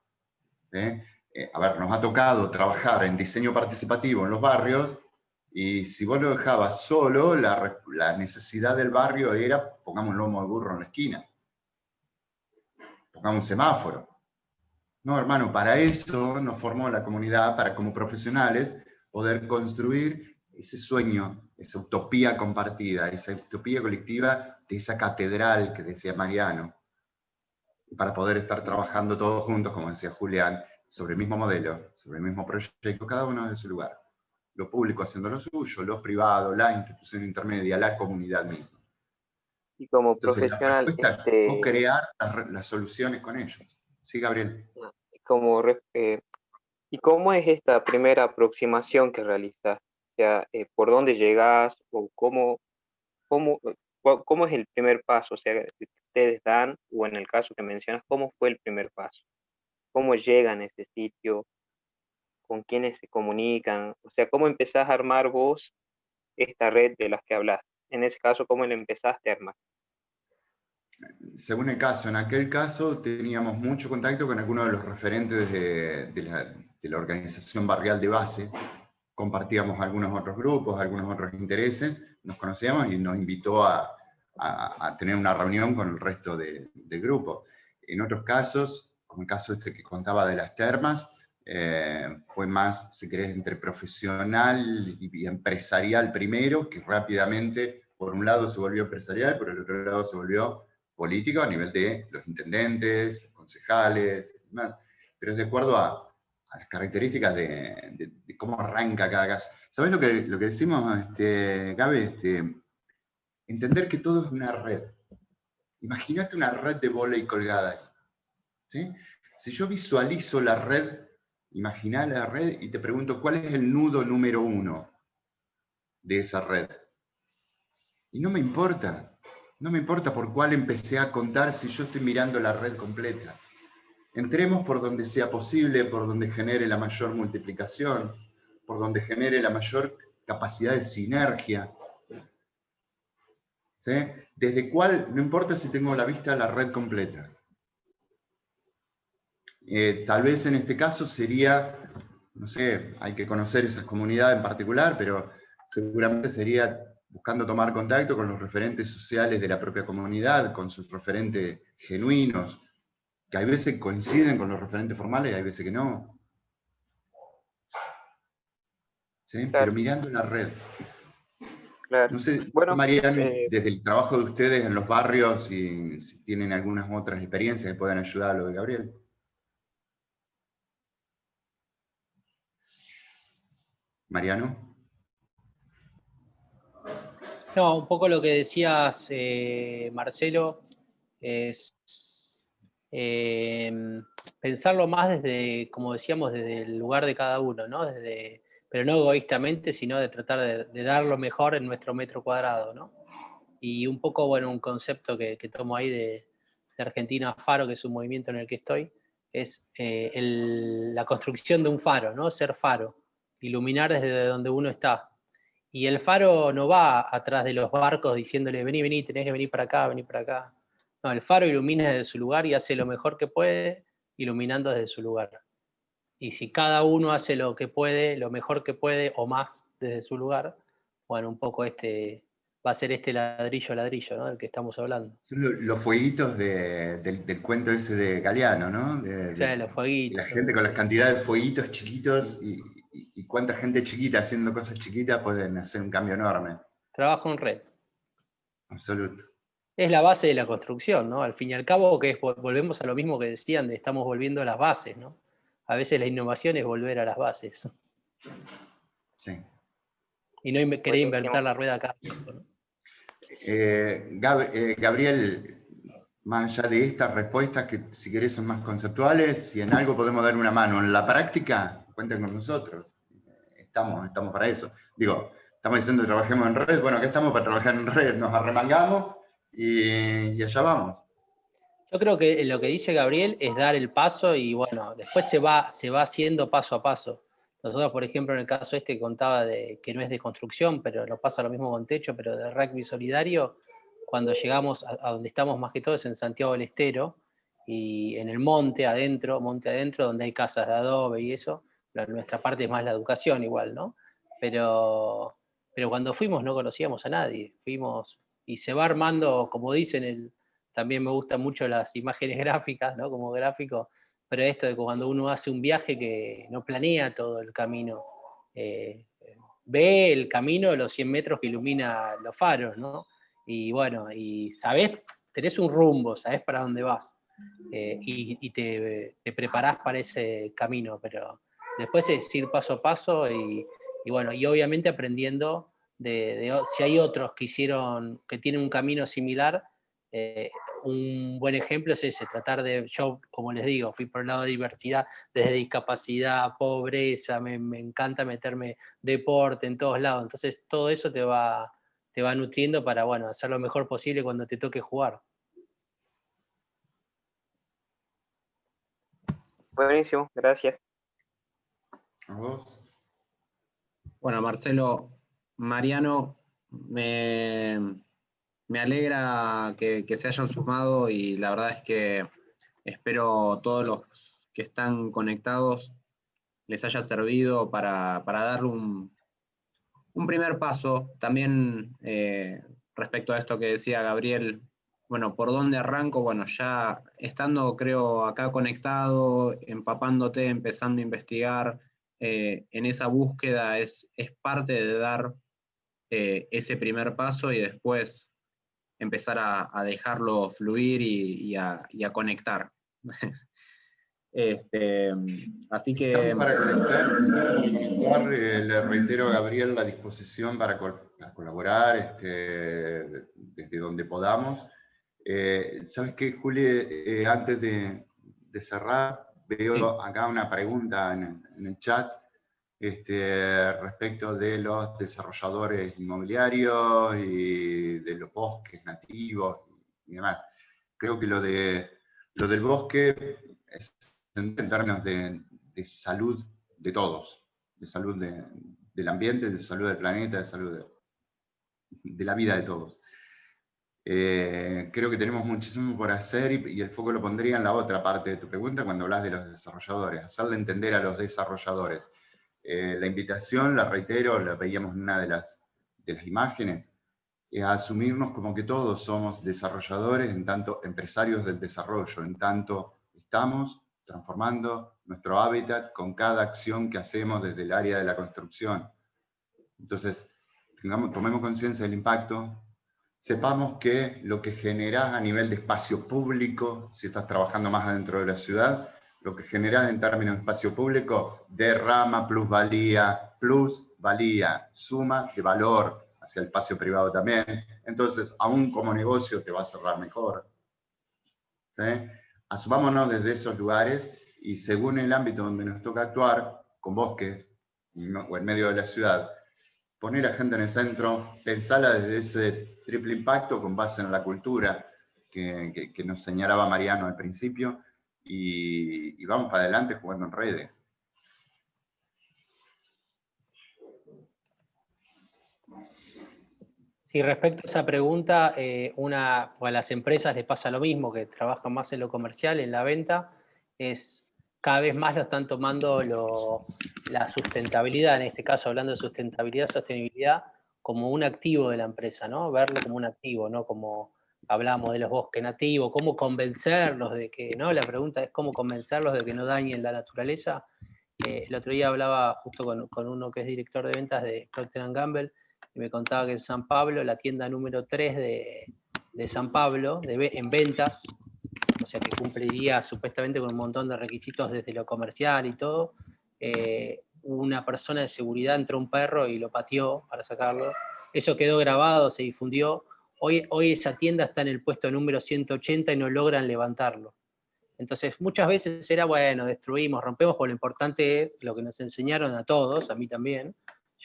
A ver, nos ha tocado trabajar en diseño participativo en los barrios, y si vos lo dejabas solo, la necesidad del barrio era, pongamos un lomo de burro en la esquina, pongamos un semáforo. No, hermano, para eso nos formó la comunidad, para como profesionales poder construir ese sueño, esa utopía compartida, esa utopía colectiva de esa catedral que decía Mariano, para poder estar trabajando todos juntos, como decía Julián, sobre el mismo modelo, sobre el mismo proyecto, cada uno de su lugar. Lo público haciendo lo suyo, lo privado, la institución intermedia, la comunidad misma. Y como Entonces, la profesional, respuesta es co-crear las soluciones con ellos. Sí, Gabriel. ¿Y cómo es esta primera aproximación que realizas? O sea, ¿por dónde llegas o cómo ¿cómo es el primer paso? O sea, que ustedes dan, o en el caso que mencionas, ¿cómo fue el primer paso? ¿Cómo llegan a este sitio? ¿Con quiénes se comunican? O sea, ¿cómo empezás a armar vos esta red de las que hablas? En ese caso, ¿cómo la empezaste a armar? Según el caso, en aquel caso teníamos mucho contacto con algunos de los referentes de la organización barrial de base, compartíamos algunos otros grupos, algunos otros intereses, nos conocíamos y nos invitó a tener una reunión con el resto del grupo. En otros casos, como el caso este que contaba de las termas, fue más, si querés, entre profesional y empresarial primero, que rápidamente, por un lado se volvió empresarial, por el otro lado se volvió político a nivel de los intendentes, los concejales y demás, pero es de acuerdo a las características de cómo arranca cada caso. ¿Sabés lo que decimos, Gaby? Entender que todo es una red. Imagínate una red de vóley colgada ahí, ¿sí? Si yo visualizo la red, imaginá la red y te pregunto cuál es el nudo número 1 de esa red. Y no me importa por cuál empecé a contar si yo estoy mirando la red completa. Entremos por donde sea posible, por donde genere la mayor multiplicación, por donde genere la mayor capacidad de sinergia. ¿Sí? Desde cuál, no importa si tengo la vista a la red completa. Tal vez en este caso sería, no sé, hay que conocer esas comunidades en particular, pero seguramente sería buscando tomar contacto con los referentes sociales de la propia comunidad, con sus referentes genuinos, que hay veces coinciden con los referentes formales y hay veces que no. ¿Sí? Claro. Pero mirando la red. Claro. No sé, Bueno, Mariano, desde el trabajo de ustedes en los barrios, si tienen algunas otras experiencias que puedan ayudar a lo de Gabriel. Mariano. No, un poco lo que decías, Marcelo, es pensarlo más desde, como decíamos, desde el lugar de cada uno, ¿no? Pero no egoístamente, sino de tratar de dar lo mejor en nuestro metro cuadrado, ¿no? Y un poco, bueno, un concepto que tomo ahí de Argentina Faro, que es un movimiento en el que estoy, es la construcción de un faro, ¿no? Ser faro, iluminar desde donde uno está. Y el faro no va atrás de los barcos diciéndole, vení, vení, tenés que venir para acá, venir para acá. No, el faro ilumina desde su lugar y hace lo mejor que puede, iluminando desde su lugar. Y si cada uno hace lo que puede, lo mejor que puede, o más desde su lugar, bueno, un poco va a ser ladrillo a ladrillo, ¿no? Del que estamos hablando. Son los fueguitos del cuento ese de Galeano, ¿no? O sea, los fueguitos. La gente con las cantidades de fueguitos chiquitos y cuánta gente chiquita haciendo cosas chiquitas pueden hacer un cambio enorme. Trabajo en red. Absoluto. Es la base de la construcción, ¿no? Al fin y al cabo, que volvemos a lo mismo que decían, de estamos volviendo a las bases, ¿no? A veces la innovación es volver a las bases. Sí. Y no querer inventar la rueda cada paso, ¿no? Gabriel, más allá de estas respuestas que si querés son más conceptuales, si en algo podemos dar una mano en la práctica, cuenten con nosotros. Estamos para eso. Digo, estamos diciendo que trabajemos en red, bueno, acá estamos para trabajar en red, nos arremangamos y allá vamos. Yo creo que lo que dice Gabriel es dar el paso y bueno, después se va haciendo paso a paso. Nosotros, por ejemplo, en el caso que contaba que no es de construcción, pero nos pasa lo mismo con Techo, pero de rugby solidario, cuando llegamos a donde estamos más que todo es en Santiago del Estero, y en el monte adentro, donde hay casas de adobe y eso, nuestra parte es más la educación igual, ¿no? Pero cuando fuimos no conocíamos a nadie, fuimos y se va armando, como dicen, también me gustan mucho las imágenes gráficas, ¿no? Como gráfico, pero esto de cuando uno hace un viaje que no planea todo el camino, ve el camino, los 100 metros que ilumina los faros, ¿no? Y bueno, y tenés un rumbo, sabés para dónde vas, y te preparás para ese camino, pero después es ir paso a paso y bueno, y obviamente aprendiendo si hay otros que tienen un camino similar. Un buen ejemplo es ese, yo, como les digo, fui por el lado de diversidad, desde discapacidad, pobreza, me encanta meterme deporte en todos lados, entonces todo eso te va te va nutriendo para, bueno, hacer lo mejor posible cuando te toque jugar. Buenísimo, gracias. ¿A vos? Bueno, Marcelo, Mariano, me alegra que se hayan sumado y la verdad es que espero todos los que están conectados les haya servido para darle un primer paso. También respecto a esto que decía Gabriel, bueno, ¿por dónde arranco? Bueno, ya estando, creo, acá conectado, empapándote, empezando a investigar, en esa búsqueda es parte de dar ese primer paso y después empezar a dejarlo fluir y a conectar. Así que... Estamos para conectar, le reitero a Gabriel la disposición para colaborar desde donde podamos. ¿Sabes qué, Juli? Antes de cerrar, veo acá una pregunta en el chat respecto de los desarrolladores inmobiliarios y de los bosques nativos y demás. Creo que lo del bosque es en términos de salud de todos, de salud del ambiente, de salud del planeta, de salud de la vida de todos. Creo que tenemos muchísimo por hacer y el foco lo pondría en la otra parte de tu pregunta cuando hablas de los desarrolladores, hacerle entender a los desarrolladores. La invitación, la reitero, la veíamos en una de las imágenes, a asumirnos como que todos somos desarrolladores, en tanto empresarios del desarrollo, en tanto estamos transformando nuestro hábitat con cada acción que hacemos desde el área de la construcción. Entonces, tomemos conciencia del impacto, sepamos que lo que generás a nivel de espacio público, si estás trabajando más adentro de la ciudad, lo que generás en términos de espacio público derrama plusvalía, suma de valor hacia el espacio privado también. Entonces, aún como negocio te va a cerrar mejor. ¿Sí? Asumámonos desde esos lugares y según el ámbito donde nos toca actuar, con bosques o en medio de la ciudad, poner a la gente en el centro, pensarla desde ese triple impacto con base en la cultura que nos señalaba Mariano al principio y vamos para adelante jugando en redes. Sí, respecto a esa pregunta, a las empresas les pasa lo mismo, que trabajan más en lo comercial, en la venta, cada vez más lo están tomando la sustentabilidad, en este caso hablando de sustentabilidad, sostenibilidad, como un activo de la empresa, ¿no? Verlo como un activo, ¿no? Como hablamos de los bosques nativos, cómo convencerlos de que, ¿no? La pregunta es cómo convencerlos de que no dañen la naturaleza. El otro día hablaba justo con uno que es director de ventas de Procter & Gamble, y me contaba que en San Pablo, la tienda número 3 de San Pablo, en ventas, o sea que cumpliría supuestamente con un montón de requisitos desde lo comercial y todo, una persona de seguridad entró un perro y lo pateó para sacarlo. Eso quedó grabado, se difundió. Hoy esa tienda está en el puesto número 180 y no logran levantarlo. Entonces, muchas veces era, bueno, destruimos, rompemos, por lo importante es lo que nos enseñaron a todos, a mí también.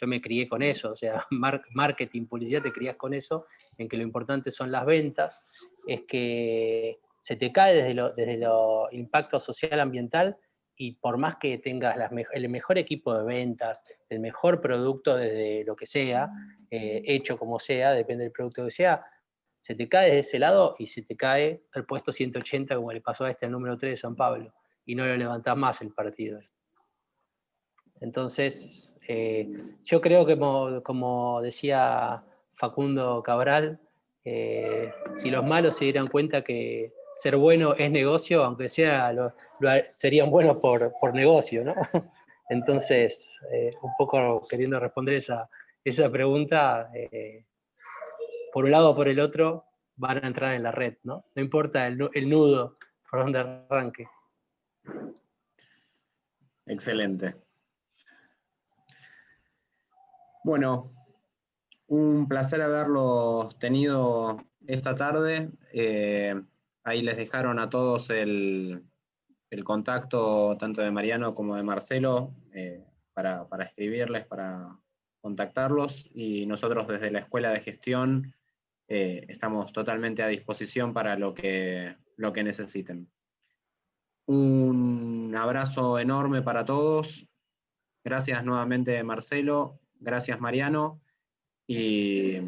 Yo me crié con eso, o sea, marketing, publicidad, te crías con eso, en que lo importante son las ventas, es que se te cae desde lo impacto social ambiental y por más que tengas el mejor equipo de ventas, el mejor producto desde lo que sea, hecho como sea, depende del producto que sea, se te cae de ese lado y se te cae al puesto 180 como le pasó a el número 3 de San Pablo, y no lo levantás más el partido. Entonces, yo creo que como decía Facundo Cabral, si los malos se dieran cuenta que ser bueno es negocio, aunque sea serían buenos por negocio, ¿no? Entonces, un poco queriendo responder esa pregunta, por un lado o por el otro, van a entrar en la red, ¿no? No importa el nudo por donde arranque. Excelente. Bueno, un placer haberlos tenido esta tarde. Ahí les dejaron a todos el contacto tanto de Mariano como de Marcelo para escribirles, para contactarlos, y nosotros desde la Escuela de Gestión estamos totalmente a disposición para lo que necesiten. Un abrazo enorme para todos. Gracias nuevamente, Marcelo. Gracias, Mariano. Y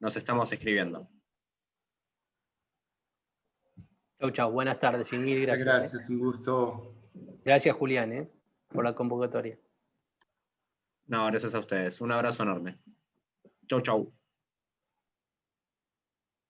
nos estamos escribiendo. Chau, chau. Buenas tardes y mil gracias. Gracias, un gusto. Gracias, Julián, por la convocatoria. No, gracias a ustedes. Un abrazo enorme. Chau, chau.